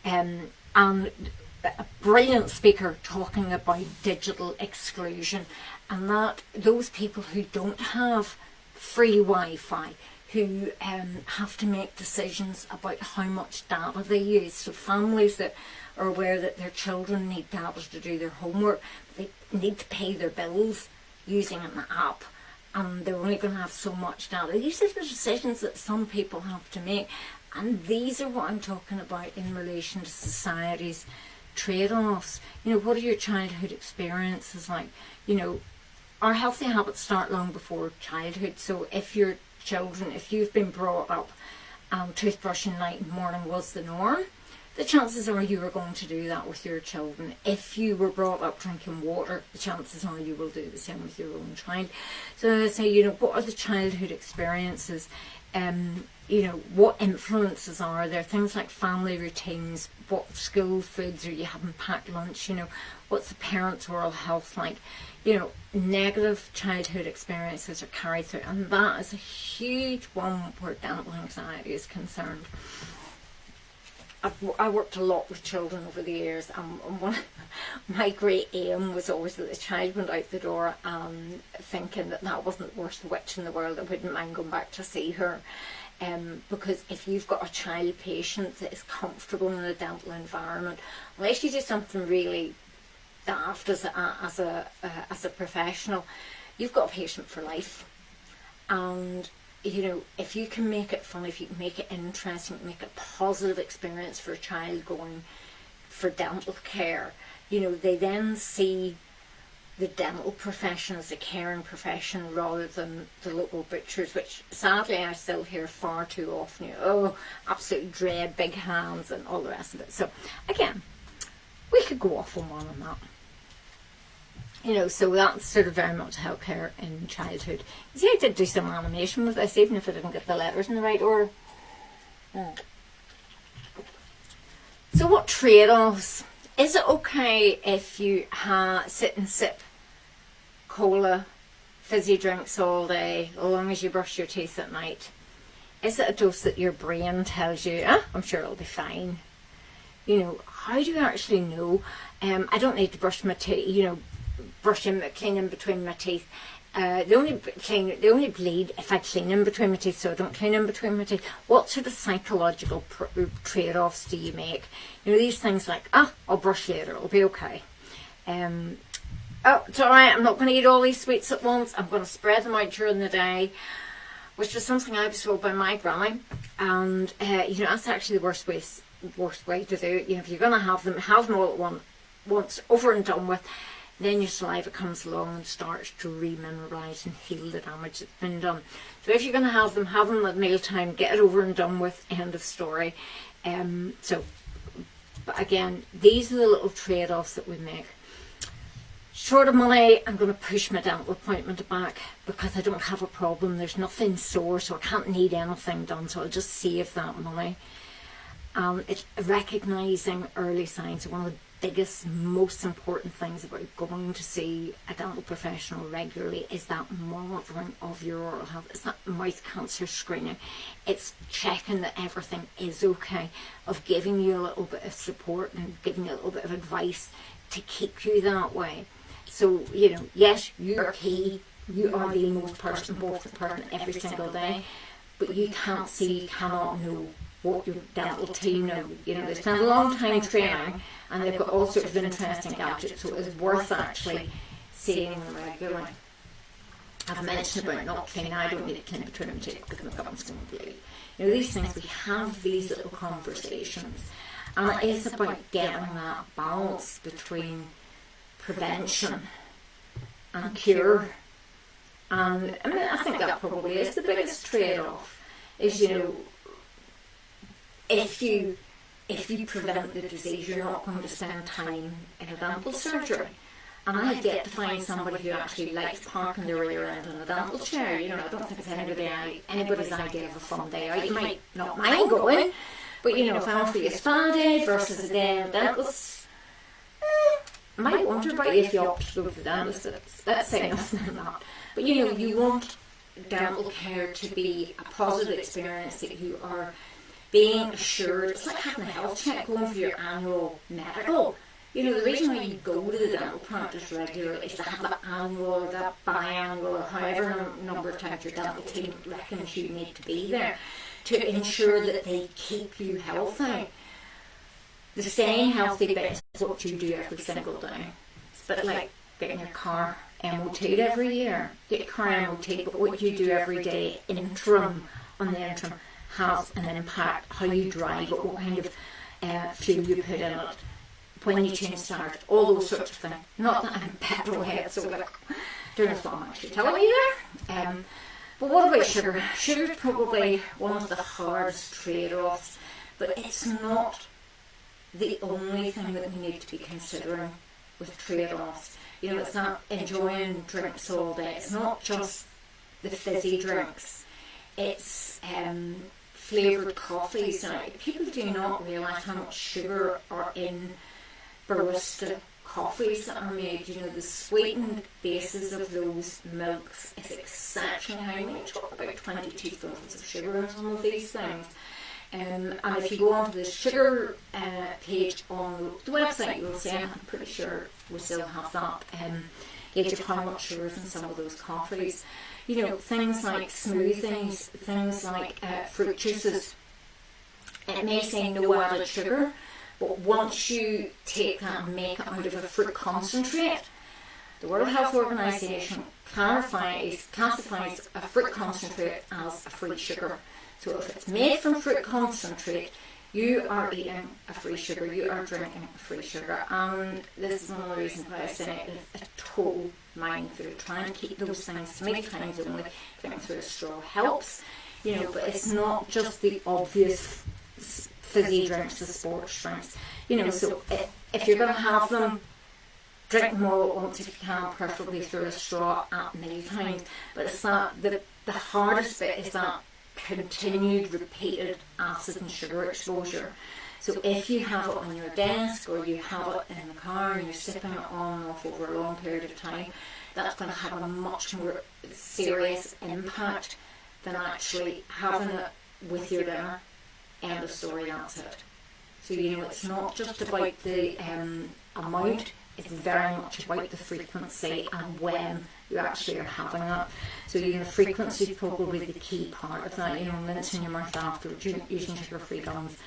and a brilliant speaker talking about digital exclusion, and that those people who don't have free Wi-Fi, who have to make decisions about how much data they use. So families that are aware that their children need data to do their homework, they need to pay their bills using an app, and they're only going to have so much data. These are the decisions that some people have to make, and these are what I'm talking about in relation to society's trade-offs. You know, what are your childhood experiences like? You know, our healthy habits start long before childhood. So if your children, if you've been brought up toothbrushing night and morning was the norm, the chances are you are going to do that with your children. If you were brought up drinking water, the chances are you will do the same with your own child. So I say, you know, what are the childhood experiences? You know, what influences are there? Things like family routines, what school foods are you having, packed lunch, you know, what's the parents' oral health like? You know, negative childhood experiences are carried through, and that is a huge one where dental anxiety is concerned. I worked a lot with children over the years, and my great aim was always that the child went out the door thinking that that wasn't the worst witch in the world. I wouldn't mind going back to see her. Because if you've got a child patient that is comfortable in a dental environment, unless you do something really daft as a professional, you've got a patient for life. And you know, if you can make it fun, if you can make it interesting, make it a positive experience for a child going for dental care, you know, they then see the dental profession as a caring profession rather than the local butchers, which sadly I still hear far too often. You know, oh, absolutely dread big hands and all the rest of it. So again, we could go off on one on that. You know, so that's sort of very much healthcare in childhood. You see, I did do some animation with this, even if I didn't get the letters in the right order. So what trade-offs? Is it okay if you sit and sip cola, fizzy drinks all day, as long as you brush your teeth at night? Is it a dose that your brain tells you, I'm sure it'll be fine? You know, how do you actually know? I don't need to brush my teeth, you know, clean in between my teeth. They only bleed if I clean in between my teeth, so I don't clean in between my teeth. What sort of psychological trade-offs do you make? You know, these things like, I'll brush later, it'll be okay. It's alright, I'm not going to eat all these sweets at once, I'm going to spread them out during the day, which was something I was told by my granny. And, you know, that's actually the worst way to do it. You know, if you're going to have them all at once, over and done with. Then your saliva comes along and starts to remineralise and heal the damage that's been done. So if you're going to have them at mealtime, get it over and done with, end of story. But again, these are the little trade-offs that we make. Short of money, I'm going to push my dental appointment back because I don't have a problem. There's nothing sore, so I can't need anything done, so I'll just save that money. It's recognising early signs. One of the biggest, most important things about going to see a dental professional regularly is that monitoring of your oral health. It's that mouth cancer screening. It's checking that everything is okay, of giving you a little bit of support and giving you a little bit of advice to keep you that way. So, you know, yes, you're key. You are the most important person every single day, but you cannot know what your dental team know. You know, they spend a long time training and they've got all sorts of interesting gadgets, so it's worth actually seeing them regularly. I've mentioned about not cleaning. I don't need to clean between my teeth because my gum's going to bleed. You know, these things, we have these little conversations, and it is about getting that balance between prevention and cure. And I mean, I think that probably is the biggest trade-off, is, you know, if you prevent the disease, you're not going to spend time in a dental surgery. And I get to find somebody who actually likes parking their rear end in a dental chair. You know, I don't think it's anybody's idea of a fun day out. You might not mind going, but you know, if I offer you a spa day versus a day in a dentist, I might wonder about you if you opt to go to the dentist. Let's say nothing than that. But you know, you want dental care to be a positive experience, that you are being assured. It's like having a health check, going for your annual medical. You know, the reason why you go to the dental practice regularly is to have that annual or that biannual or however number of times your dental team reckons you need to be there, to ensure that they keep you healthy. The staying healthy bit is what you do every single day. It's a bit like getting your car MOT'd every year. Get your car MOT'd, but what you do every day on the interim has an impact. How you drive it, what kind of fuel you put in it, when you change tires, all those sorts of things. Not that I'm a petrol head, so like, don't know what I'm actually telling you there. But what about sugar? Sugar is probably one of the hardest trade-offs, but it's not the only thing that we need to be considering with trade-offs. You know, it's not enjoying drinks all day. It's not just the fizzy drinks. It's flavoured coffees. Now, people do not realise how much sugar are in barista coffees that are made. You know, the sweetened bases of those milks is exceptionally high. We talk about 20 teaspoons of sugar in some of these things. And if you go onto the sugar page on the website, you will see, I'm pretty sure we still have that gauge of how much sugar is in some of those coffees. You know, things like smoothies, things like fruit juices, it may say no added sugar, but once you take that and make it out of a fruit concentrate, the World Health Organization classifies a fruit concentrate as a free sugar. So if it's made from fruit concentrate, you are eating a free sugar, you are drinking a free sugar. And this is one of the reasons why I say it is a total minefield. Trying to keep those things to make times only. Drinking through a straw helps, you know, but it's not just the obvious fizzy drinks, the sports drinks. You know, so if you're going to have them, drink them all at once if you can, preferably through a straw at meal times. But it's that the hardest bit is that continued repeated acid and sugar exposure. So if you have it on your desk or you have it in the car and you're sipping it on and off over a long period of time, that's going to have a much more serious impact than actually having it with your dinner. End of story, that's it. So, it's not just about the amount, it's very much about the frequency and when you actually are having that. So, frequency is probably the key part of that, rinsing your mouth afterwards, using sugar-free gums.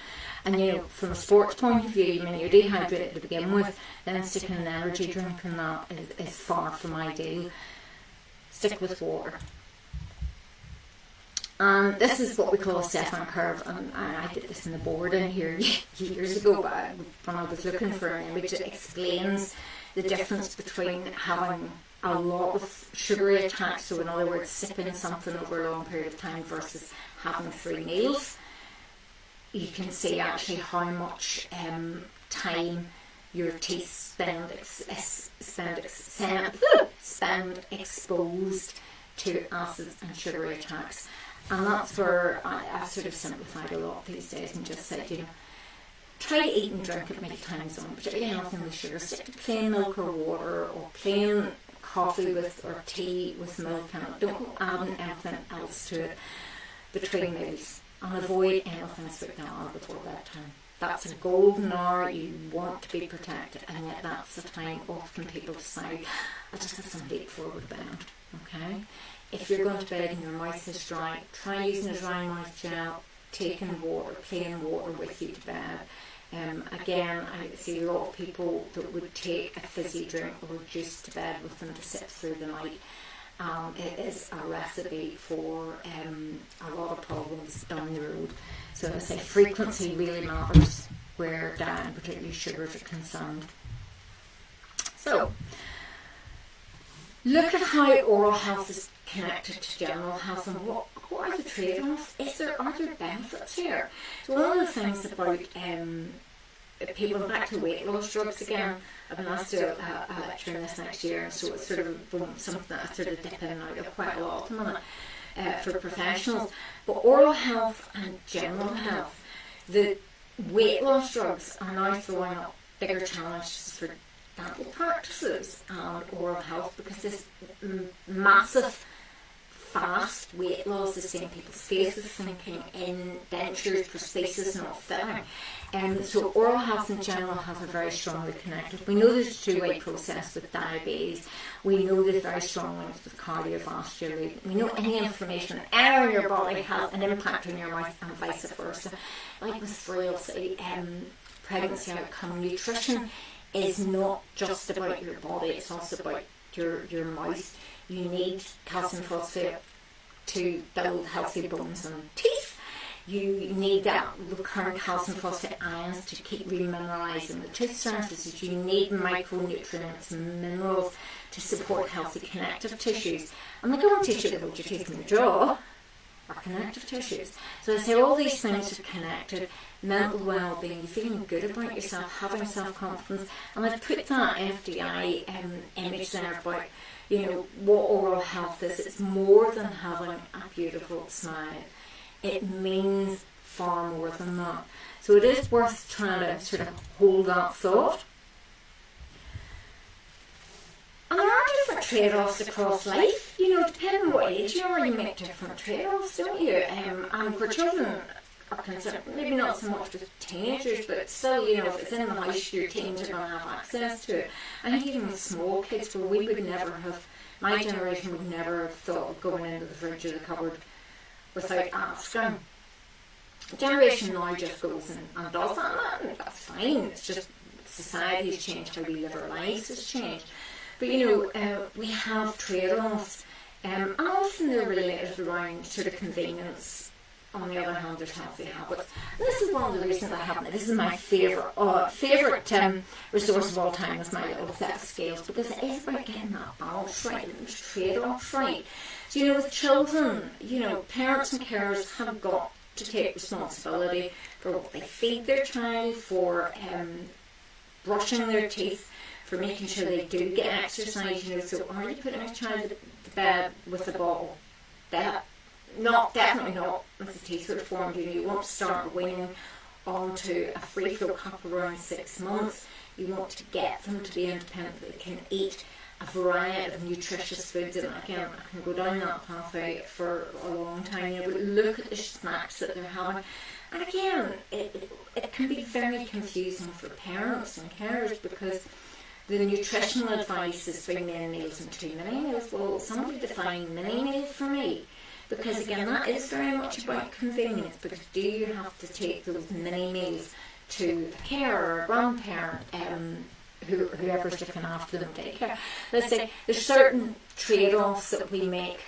And, from a sports point of view, you're dehydrated to begin with, then sticking an energy drink in that is far from ideal. Stick with water. And this is what we call a Stefan curve, and I did this in the board in here years ago, but when I was looking for an image, it explains the difference between having a lot of sugary attacks, so in other words, sipping something over a long period of time versus having 3 meals. You can see actually how much time your teeth spend exposed to acids and sugary attacks. And that's where I've sort of simplified a lot these days and just said, try to eat and drink at many times on, particularly anything with sugar. Stick to plain milk or water, or plain coffee with or tea with milk, and don't add anything else to it between meals. And avoid anything sweet and hour before bedtime. That's a golden hour, you want to be protected, and yet that's the time often people decide, I just have something to eat before I go to bed. Okay? If you're going to bed and your mouth is dry, try using a dry mouth gel, taking water, plain water with you to bed. Again, I see a lot of people that would take a fizzy drink or juice to bed with them to sit through the night. It is a recipe for a lot of problems down the road. So I say frequency really matters where diet and particularly sugars are concerned. So look at how oral health is connected to general health, and what are the trade-offs? Are there benefits here? So one of the things about people, back to weight loss drugs again, I've been asked to do a lecture in this next year, so it's sort of something that I sort of dip in and out of quite a lot at the minute for professionals. But oral health and general health, the weight loss drugs are now throwing up bigger challenges for dental practices and oral health, because this massive fast weight loss is seeing people's faces sinking in, dentures, prosthesis not fitting. So oral health and general health are very strongly connected. We know there's a two-way process with diabetes. We know there's very strong links with cardiovascular. We know any inflammation anywhere in your body has an impact on your mouth and vice versa. Like with frailty, pregnancy outcome, nutrition is not just about your body, it's also about your mouth. You need calcium phosphate to build healthy bones and teeth. You need that recurrent calcium phosphate ions to keep remineralising the tooth surfaces. You need micronutrients and minerals to support healthy connective tissues. And the gum tissue that holds your teeth in your jaw are connective tissues. So I say all these things are connected. Mental well-being, feeling good about yourself, having self-confidence. And I've put that FDI image there about what oral health is. It's more than having a beautiful smile. It means far more than that. So it is worth trying to sort of hold that thought. And there are different trade-offs across life. Depending on what age you are, you make different trade-offs, don't you? And for children are concerned, maybe not so much with teenagers, but still, if it's in the house, your teens are going to have access to it. I think even with small kids, where we would never have, my generation would never have thought of going into the fridge or the cupboard without asking. The generation now just goes and does that, and that's fine. It's just society has changed, how we live our lives has changed. But we have trade-offs, and often they're related around sort of convenience. On the other hand, there's healthy habits. And this is one of the reasons I haven't. This is my favourite resource of all time, is my little set of scales, because it is about getting that balance right and those trade-offs right. So with children, parents and carers have got to take responsibility for what they feed their child, for brushing their teeth, for making sure they do get exercise. So are you putting a child to bed with a bottle? Definitely not with the teeth that are formed. You want to start weaning onto a free flow cup around 6 months. You want to get them to be independent, they can eat a variety of nutritious foods, and again, I can go down that pathway for a long time, you know, but look at the snacks that they're having. And again, it can be very confusing for parents and carers, because the nutritional advice is 3 main meals and 2 mini meals. Well, somebody define mini meal for me, because again, that is very much about convenience, because do you have to take those mini meals to a carer or a grandparent, whoever's looking after them daycare? Let's say there's certain trade-offs that we make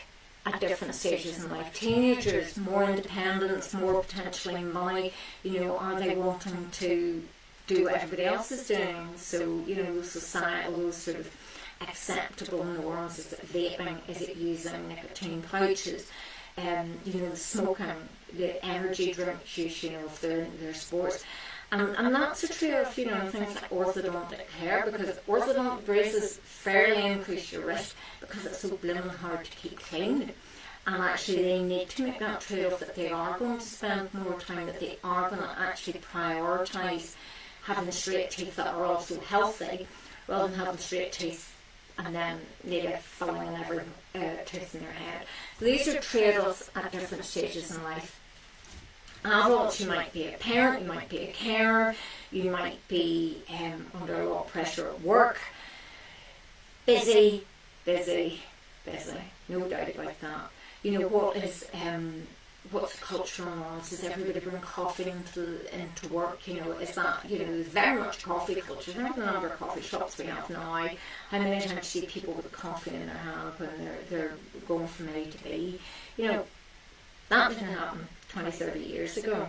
at different stages in life. Teenagers, more independence, more potentially money, you know, are they wanting to do what everybody else is doing? So, you know, those societal, those sort of acceptable norms. Is it vaping? Is it using nicotine pouches? You know, the smoking, the energy drink use, you know, if they're in their sports. And that's a trade-off, you know, things like orthodontic care, because orthodontic braces fairly increase your risk because it's so blooming hard to keep clean. And actually they need to make that trade-off, that they are going to spend more time, that they are going to actually prioritise having straight teeth that are also healthy, rather than having straight teeth and then maybe filling in every tooth in their head. So these are trade-offs at different stages in life. Adults, you might be a parent, you might be a carer, you might be under a lot of pressure at work. Busy, no doubt about that. You know, what's the cultural norms? Does everybody bring coffee into work? You know, is that, you know, very much coffee culture. Think of the number of coffee shops we have now. How many times you see people with coffee in their hand when they're going from A to B? You know, that didn't happen 20, 30 years ago.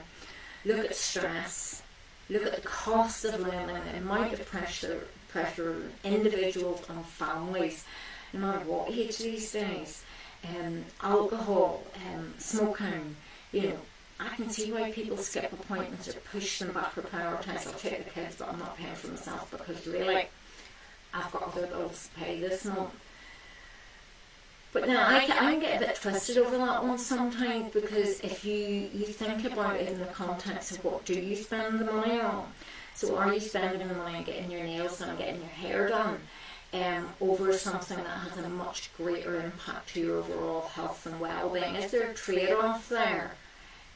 Look at stress. Look at the cost of living, the amount of pressure individuals and families, no matter what age these days. Alcohol, smoking, you know, I can see why people skip appointments or push them back or prioritise. I'll take the kids, but I'm not paying for myself because really, I've got other bills to pay this month. But now I can get a bit twisted over that one sometimes, because if you think about it in the context of what do you spend the money on. So are you spending the money on getting your nails done, getting your hair done, over something that has a much greater impact to your overall health and well-being? Is there a trade-off there?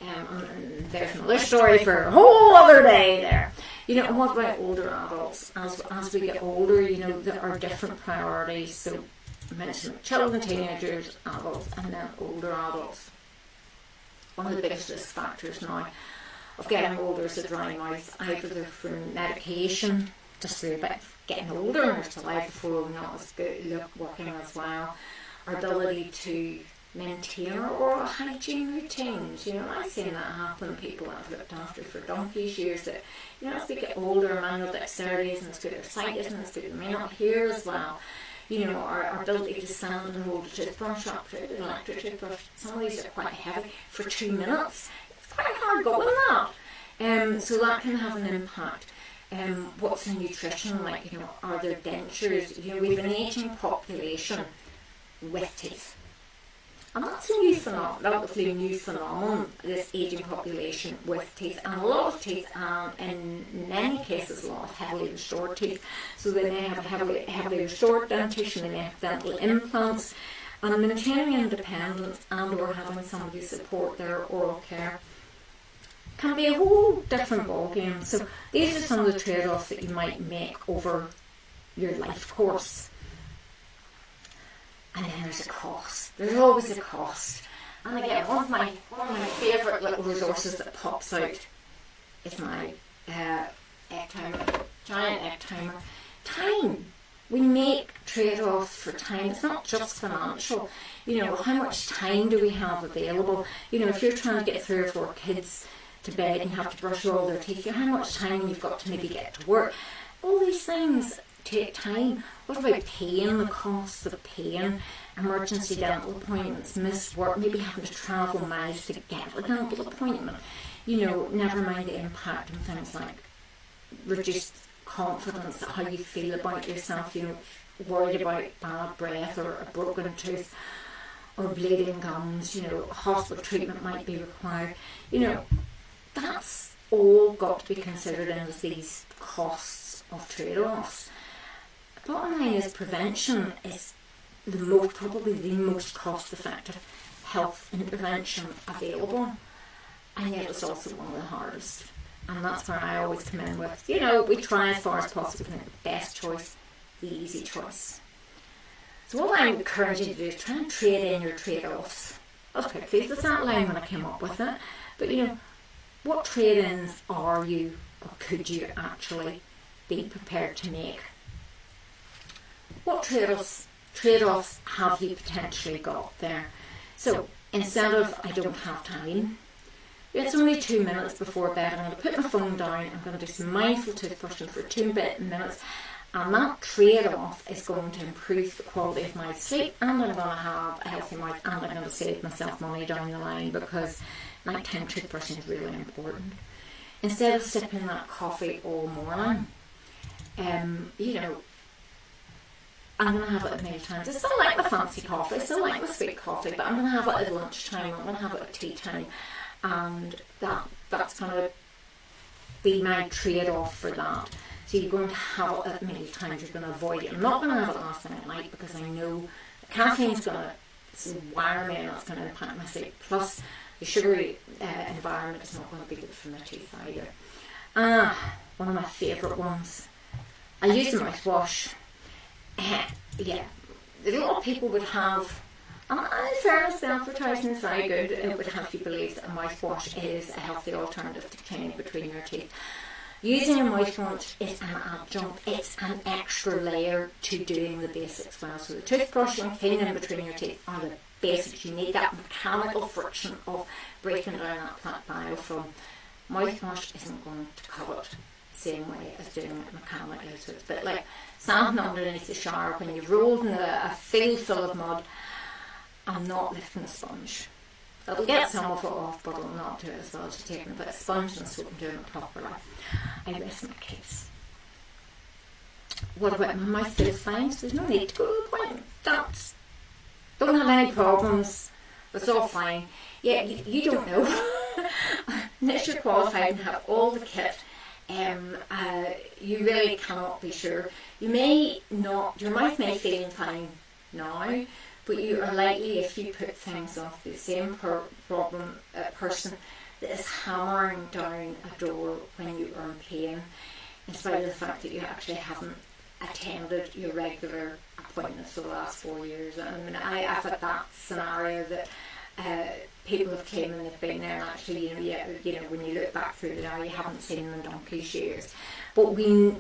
And there's another story for a whole other day there. You know, and what about older adults? As we get older, you know, there are different priorities. So I mentioned children, teenagers, adults, and then older adults. One of the biggest risk factors now of getting older is a dry mouth, either from medication, just through about getting older and we're still alive before we're not as good working as well. Our ability to maintain our oral hygiene routines. You know, I've seen that happen. People that I've looked after for donkey's years, that, you know, as we get older, manual dexterity isn't as good, our sight isn't as good, we may not hear as well. You know, our ability to stand and hold a toothbrush up to an electric toothbrush, some of these are quite heavy, for 2 minutes. It's quite hard going that. So that can have an impact. What's the nutrition like? You know, are there dentures? You know, we have an ageing population with teeth. And that's a new phenomenon, relatively new phenomenon, this ageing population with teeth. And a lot of teeth, in many cases, a lot of heavily restored teeth. So they may have heavily restored dentition, they may have dental implants. And maintaining independence and or having somebody support their oral care can be a whole different ballgame. So these are some of the trade-offs that you might make over your life course. And then there's a cost. There's always a cost. And again, one of my favourite little resources that pops out is my egg timer, giant egg timer. Time. We make trade-offs for time. It's not just financial. You know, how much time do we have available? You know, if you're trying to get 3 or 4 kids to bed and you have to brush all their teeth, you know how much time you've got to maybe get to work. All these things take time. What about paying the cost of paying emergency dental appointments, missed work, maybe having to travel miles to get a dental appointment? You know, never mind the impact on things like reduced confidence, how you feel about yourself, you know, worried about bad breath or a broken tooth or bleeding gums, you know, hospital treatment might be required. You know, that's all got to be considered in as these costs of trade-offs. bottom line is prevention is probably the most cost-effective health intervention available, and yet it's also one of the hardest. And that's where I always come in with, we try as far as possible to make the best choice the easy choice. So what I would encourage you to do is try and trade in your trade-offs. I was quite pleased with that line when I came up with it. But what trade-ins are you, or could you actually be prepared to make? What trade-offs have you potentially got there? So instead of I don't have time, it's only 2 minutes before bed, I'm going to put my phone down, I'm going to do some mindful toothbrushing for 2 minutes, and that trade-off is going to improve the quality of my sleep, and I'm going to have a healthy mouth, and I'm going to save myself money down the line, because nighttime toothbrushing is really important. Instead of sipping that coffee all morning, I'm going to have it at meal times. I still like my fancy coffee, I still like my sweet coffee, but I'm going to have it at lunchtime, I'm going to have it at tea time, and that's going to be my trade-off for that. So you're going to have it at meal times, you're going to avoid it. I'm not going to have it last thing at night, because I know the caffeine's going to wire me and that's going to impact my sleep. Plus, the sugary environment is not going to be good for my teeth either. One of my favourite ones. I use the mouthwash. A lot of people would have, and in fairness, the advertising is very good. It would have you believe that a mouthwash is a healthy alternative to cleaning between your teeth. Using a mouthwash is an adjunct, it's an extra layer to doing the basics well. So the toothbrush and cleaning between your teeth are the basics. You need that mechanical friction of breaking down that plaque biofilm. Mouthwash isn't going to cut it the same way as doing it mechanically. So it's a bit like standing underneath the shower when you've rolled in a field full of mud and not lifting a sponge. It'll get some of it off, but it'll not do it as well as taking a bit of sponge and soap and doing it properly. I rest my case. What about my mouth feels fine, so there's no need to go to the appointment. Don't have any problems, it's all fine. Yeah, you don't know. Unless you're qualified and have all the kit, you really cannot be sure. You may not, your mouth may feel fine now, but you are likely, if you put things off, the same person that is hammering down a door when you are in pain, in spite of the fact that you actually haven't attended your regular appointments for the last 4 years. I mean, I've had that scenario that people have claimed and they've been there, and actually, when you look back through it, you haven't seen them in donkey's years. But we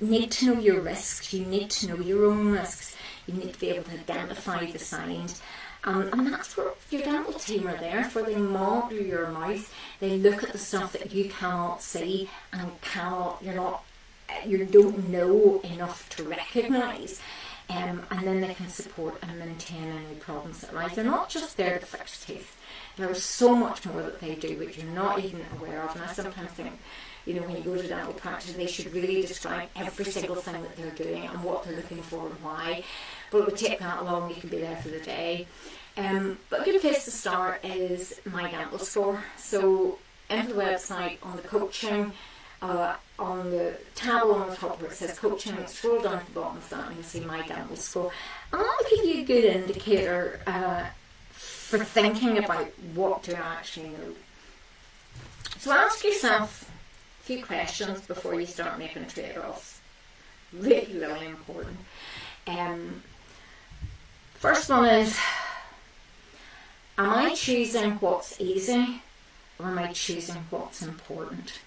need to know your risks. You need to know your own risks. You need to be able to identify the signs. And that's what your dental team are there for. They monitor your mouth. They look at the stuff that you cannot see and you don't know enough to recognise. And then they can support and maintain any problems that arise. They're not just there to fix teeth. There is so much more that they do which you're not even aware of. And I sometimes think, when you go to dental practice, they should really describe every single thing that they're doing and what they're looking for and why. But it would take that long, you can be there for the day. But a good place to start is My Dental Score. So enter the website on the coaching, on the tab on the top where it says coaching, scroll down to the bottom of that and you'll see My Dental Score. And that will give you a good indicator for thinking about what do I actually know. So ask yourself a few questions before you start making trade-offs. Really, really important. First one is, am I choosing what's easy or am I choosing what's important?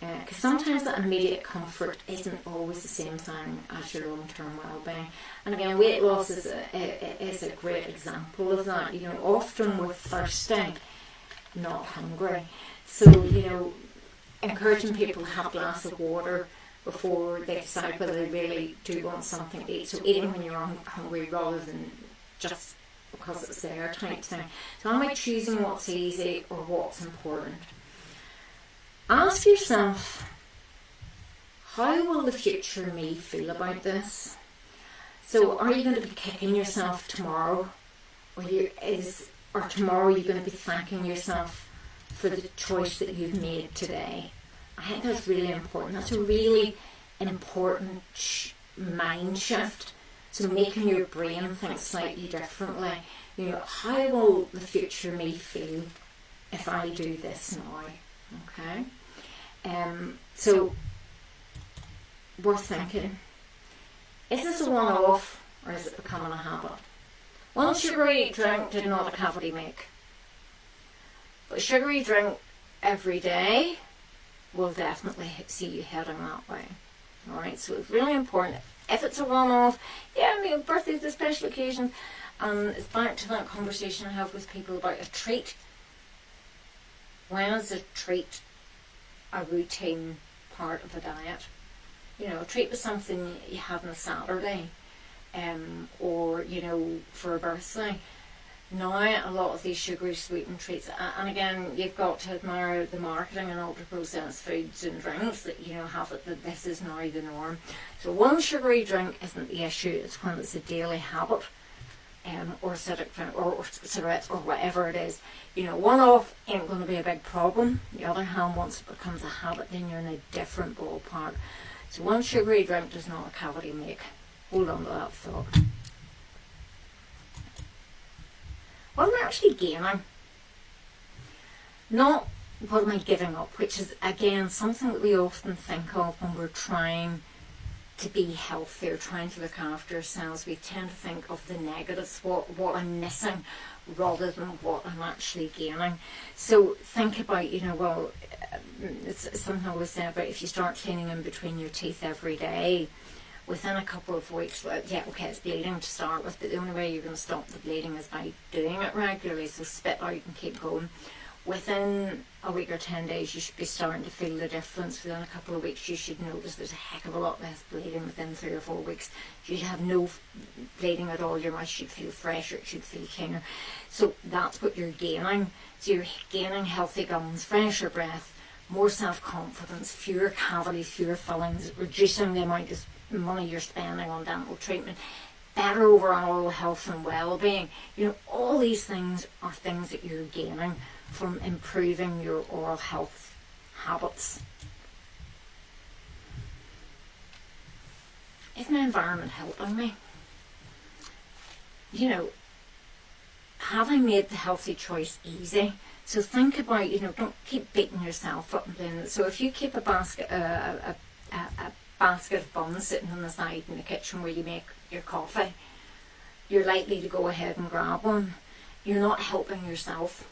Because sometimes that immediate comfort isn't always the same thing as your long-term well-being. And again, weight loss is a great example of that. Often we're thirsty, not hungry. So, encouraging people to have a glass of water before they decide whether they really do want something to eat. So eating when you're hungry rather than just because it's there type thing. So am I choosing what's easy or what's important? Ask yourself, how will the future me feel about this? So are you going to be kicking yourself tomorrow? Or tomorrow you're going to be thanking yourself for the choice that you've made today? I think that's really important. That's a really important mind shift. So making your brain think slightly differently. You know, how will the future me feel if I do this now? Okay. So worth thinking. Is this a one-off or is it becoming a habit? One sugary drink did not a cavity make. But a sugary drink every day will definitely see you heading that way. Alright, so it's really important. If it's a one-off, yeah, I mean, birthdays are special occasions, and it's back to that conversation I have with people about a treat. When is a treat a routine part of a diet? You know, a treat was something you have on a Saturday, or, you know, for a birthday. Now, a lot of these sugary sweetened treats, and again, you've got to admire the marketing and ultra-processed foods and drinks that, you know, have it that this is now the norm. So one sugary drink isn't the issue, it's when it's a daily habit, or acidic drink, or cigarettes, or whatever it is. You know, one off ain't going to be a big problem. The other hand, once it becomes a habit, then you're in a different ballpark. So one sugary drink does not a cavity make. Hold on to that thought. What am I actually gaining? Not what am I giving up, which is, again, something that we often think of when we're trying to be healthy or trying to look after ourselves. We tend to think of the negatives, what I'm missing, rather than what I'm actually gaining. So think about, you know, well, it's something I always say about if you start cleaning in between your teeth every day, within a couple of weeks, well, yeah, okay, it's bleeding to start with, but the only way you're going to stop the bleeding is by doing it regularly, so spit out and keep going. Within a week or 10 days, you should be starting to feel the difference. Within a couple of weeks, you should notice there's a heck of a lot less bleeding. Within 3 or 4 weeks, you should have no bleeding at all. Your mouth should feel fresher, it should feel cleaner. So that's what you're gaining. So you're gaining healthy gums, fresher breath, more self-confidence, fewer cavities, fewer fillings, reducing the amount of money you're spending on dental treatment, better overall health and well-being. You know, all these things are things that you're gaining from improving your oral health habits. Is my environment helping me? You know, have I made the healthy choice easy? So think about, you know, don't keep beating yourself up and doing it. So if you keep a basket of buns sitting on the side in the kitchen where you make your coffee, you're likely to go ahead and grab one. You're not helping yourself.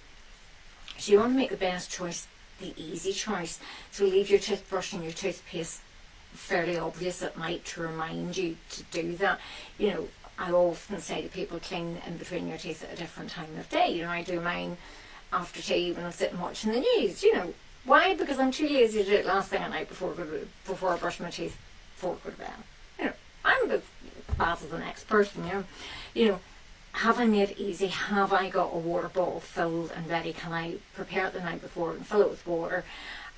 So you want to make the best choice, the easy choice. So leave your toothbrush and your toothpaste fairly obvious at night to remind you to do that. You know, I often say to people, clean in between your teeth at a different time of day. You know, I do mine after tea when I'm sitting watching the news. You know, why? Because I'm too lazy to do it last thing at night before I brush my teeth before I go to bed. You know, I'm as bad as the next person. You know, have I made it easy? Have I got a water bottle filled and ready? Can I prepare it the night before and fill it with water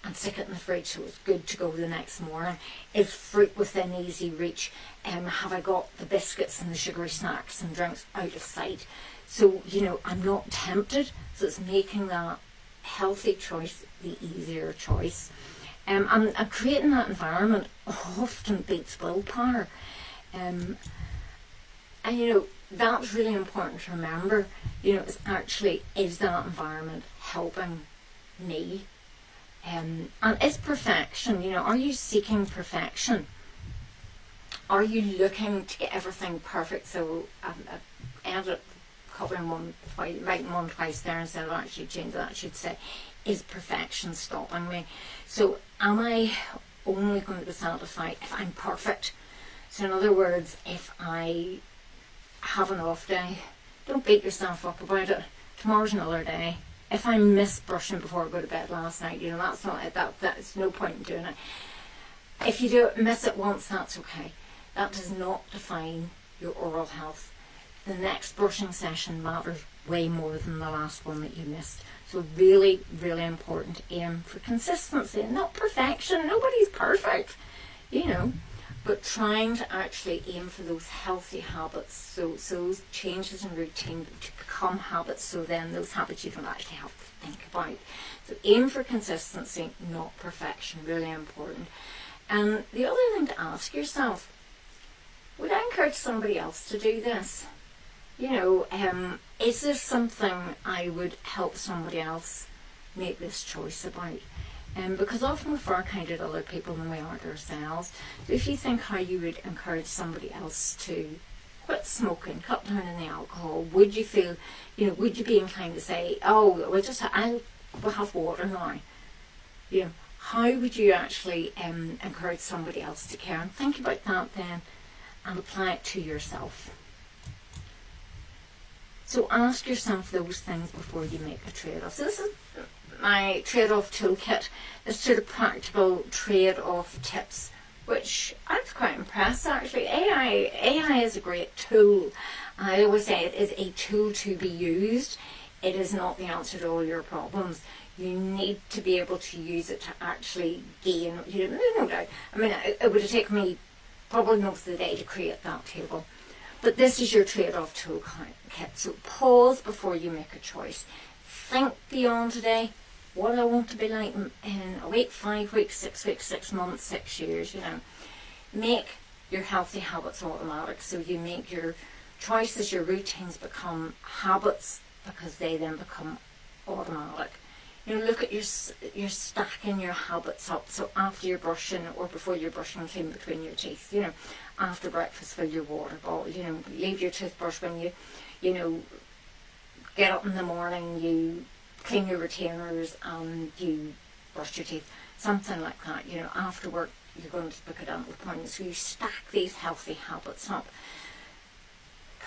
and stick it in the fridge so it's good to go the next morning? Is fruit within easy reach? Have I got the biscuits and the sugary snacks and drinks out of sight? So, you know, I'm not tempted. So it's making that healthy choice the easier choice. And creating that environment often beats willpower. And you know, that's really important to remember. You know, it's actually, is that environment helping me? And is perfection, you know, are you seeking perfection? Are you looking to get everything perfect? So I ended up covering one twice, writing one twice there instead of actually changing that. I should say, is perfection stopping me? So am I only going to be satisfied if I'm perfect? So in other words, if I have an off day, don't beat yourself up about it. Tomorrow's another day. If I miss brushing before I go to bed last night, you know, that's not it. That's no point in doing it. If you do miss it once, that's okay. That does not define your oral health. The next brushing session matters way more than the last one that you missed. So really, really important to aim for consistency, not perfection. Nobody's perfect, you know. But trying to actually aim for those healthy habits, so those changes in routine to become habits, so then those habits you don't actually have to think about. So aim for consistency, not perfection, really important. And the other thing to ask yourself, would I encourage somebody else to do this? You know, is this something I would help somebody else make this choice about? Because often we're far kinder to other people than we are to ourselves. So if you think how you would encourage somebody else to quit smoking, cut down on the alcohol, would you feel, you know, would you be inclined to say, oh, we'll have water now? You know, how would you actually encourage somebody else to care? And think about that then and apply it to yourself. So ask yourself those things before you make a trade-off. So this is my trade-off toolkit. It's sort of practical trade-off tips, which I was quite impressed actually. AI is a great tool. I always say it is a tool to be used. It is not the answer to all your problems. You need to be able to use it to actually gain, you know, no doubt. I mean, it would have taken me probably most of the day to create that table. But this is your trade-off toolkit. So pause before you make a choice. Think beyond today. What I want to be like in a week, 5 weeks, 6 weeks, 6 months, 6 years, you know. Make your healthy habits automatic. So you make your choices, your routines become habits because they then become automatic. You know, look at your stacking your habits up. So after you're brushing or before you're brushing, clean between your teeth. You know, after breakfast, fill your water bottle. You know, leave your toothbrush when you know, get up in the morning. You clean your retainers and you brush your teeth. Something like that. You know, after work, you're going to book a dental appointment. So you stack these healthy habits up.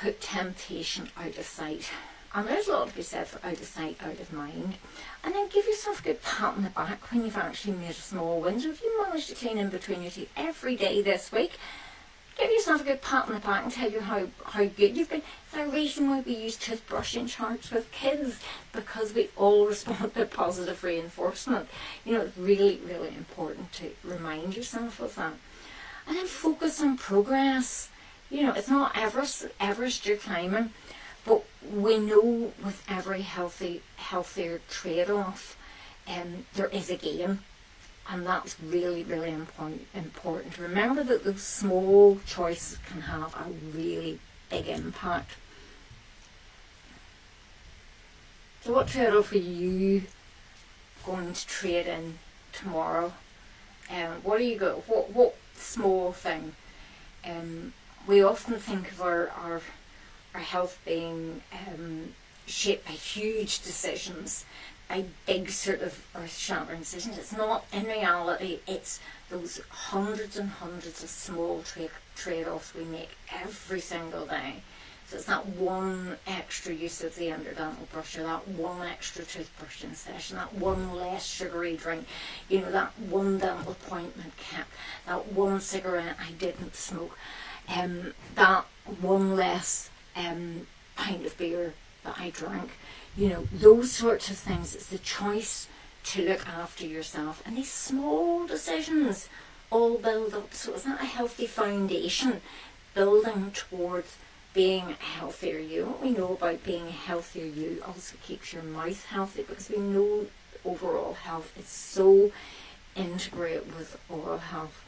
Put temptation out of sight. And there's a lot to be said for out of sight, out of mind. And then give yourself a good pat on the back when you've actually made a small win. So if you manage to clean in between your teeth every day this week, give yourself a good pat on the back and tell you how good you've been. There's a reason why we use toothbrushing charts with kids, because we all respond to positive reinforcement. You know, it's really, really important to remind yourself of that. And then focus on progress. You know, it's not Everest you're climbing. But we know with every healthier trade-off, there is a gain. And that's really, really important. Remember that those small choices can have a really big impact. So what trade-off are you going to trade in tomorrow? What small thing? We often think of our health being shaped by huge decisions, by big sort of earth-shattering decisions. It's not. In reality, it's those hundreds and hundreds of small trade-offs we make every single day. So it's that one extra use of the interdental brusher, that one extra toothbrushing session, that one less sugary drink, you know, that one dental appointment kept, that one cigarette I didn't smoke, that one less pint of beer that I drank. You know, those sorts of things. It's the choice to look after yourself. And these small decisions all build up. So it's not a healthy foundation building towards being a healthier you. What we know about being a healthier you also keeps your mouth healthy, because we know overall health is so integrated with oral health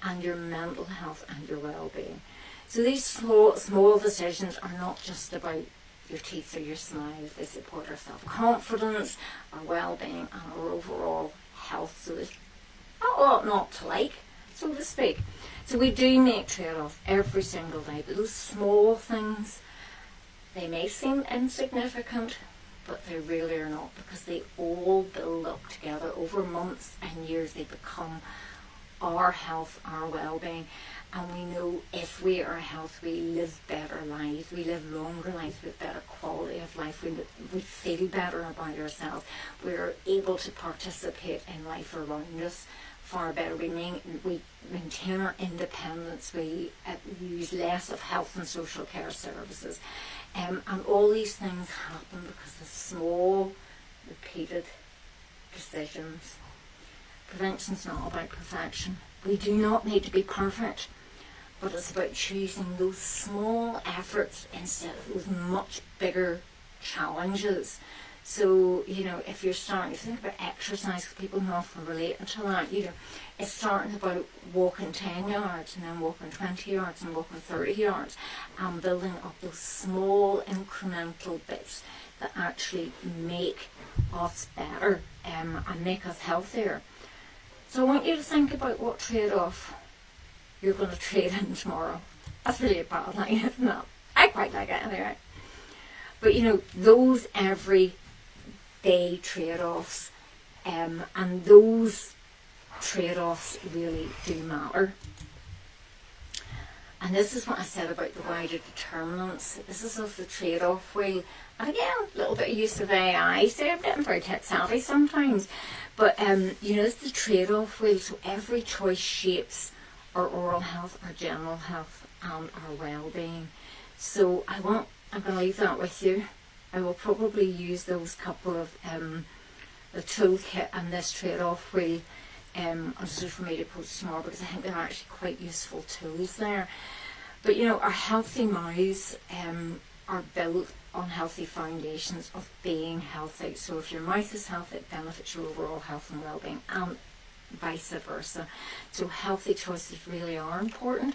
and your mental health and your well-being. So these small decisions are not just about your teeth or your smile. They support our self-confidence, our well-being and our overall health. So there's not a lot not to like, so to speak. So we do make trade-offs every single day, but those small things, they may seem insignificant, but they really are not, because they all build up together over months and years. They become our health, our well-being. And we know if we are healthy, we live better lives, we live longer lives with better quality of life, we feel better about ourselves, we're able to participate in life around us far better, we maintain our independence, we use less of health and social care services. And all these things happen because of small, repeated decisions. Prevention's not about perfection. We do not need to be perfect. But it's about choosing those small efforts instead of those much bigger challenges. So, you know, if you're starting to think about exercise, people can often relate to that, you know, it's starting about walking 10 yards and then walking 20 yards and walking 30 yards and building up those small incremental bits that actually make us better and make us healthier. So I want you to think about what trade-off you're going to trade in tomorrow. That's really a bad thing, isn't it? I quite like it anyway. But you know, those everyday trade-offs, and those trade-offs really do matter. And this is what I said about the wider determinants. This is of the trade-off wheel. And again, a little bit of use of AI. So I'm getting very tech savvy sometimes. But, you know, it's the trade-off wheel. So every choice shapes our oral health, our general health, and our well-being. So I'm going to leave that with you. I will probably use those couple of, the toolkit and this trade-off wheel on social media posts tomorrow, because I think they're actually quite useful tools there. But you know, our healthy mouths are built on healthy foundations of being healthy. So if your mouth is healthy, it benefits your overall health and well-being, and vice versa. So healthy choices really are important.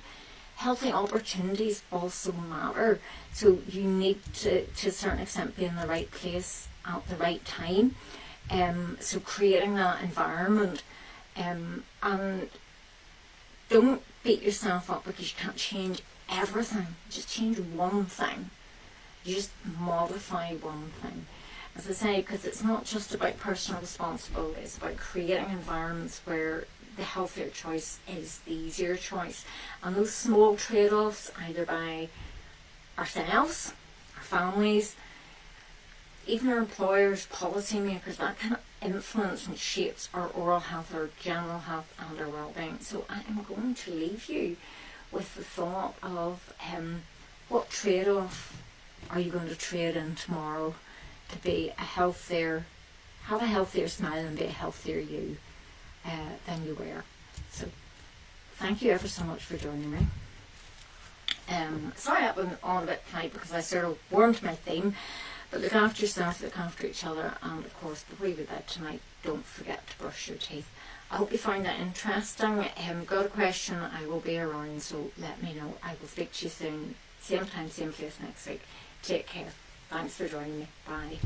Healthy opportunities also matter. So you need to a certain extent, be in the right place at the right time. So creating that environment. And don't beat yourself up because you can't change everything. Just change one thing. You just modify one thing. As I say, because it's not just about personal responsibility, it's about creating environments where the healthier choice is the easier choice. And those small trade-offs, either by ourselves, our families, even our employers, policymakers, that kind of influence and shapes our oral health, our general health, and our well-being. So I am going to leave you with the thought of what trade-off are you going to trade in tomorrow to be a healthier, have a healthier smile and be a healthier you than you were. So thank you ever so much for joining me. Sorry I've been on a bit tonight because I sort of warmed my theme. But look after yourself, look after each other, and of course, before you go to bed tonight, don't forget to brush your teeth. I hope you find that interesting. Got a question, I will be around, so let me know. I will speak to you soon. Same time, same place next week. Take care. Thanks for joining me. Bye.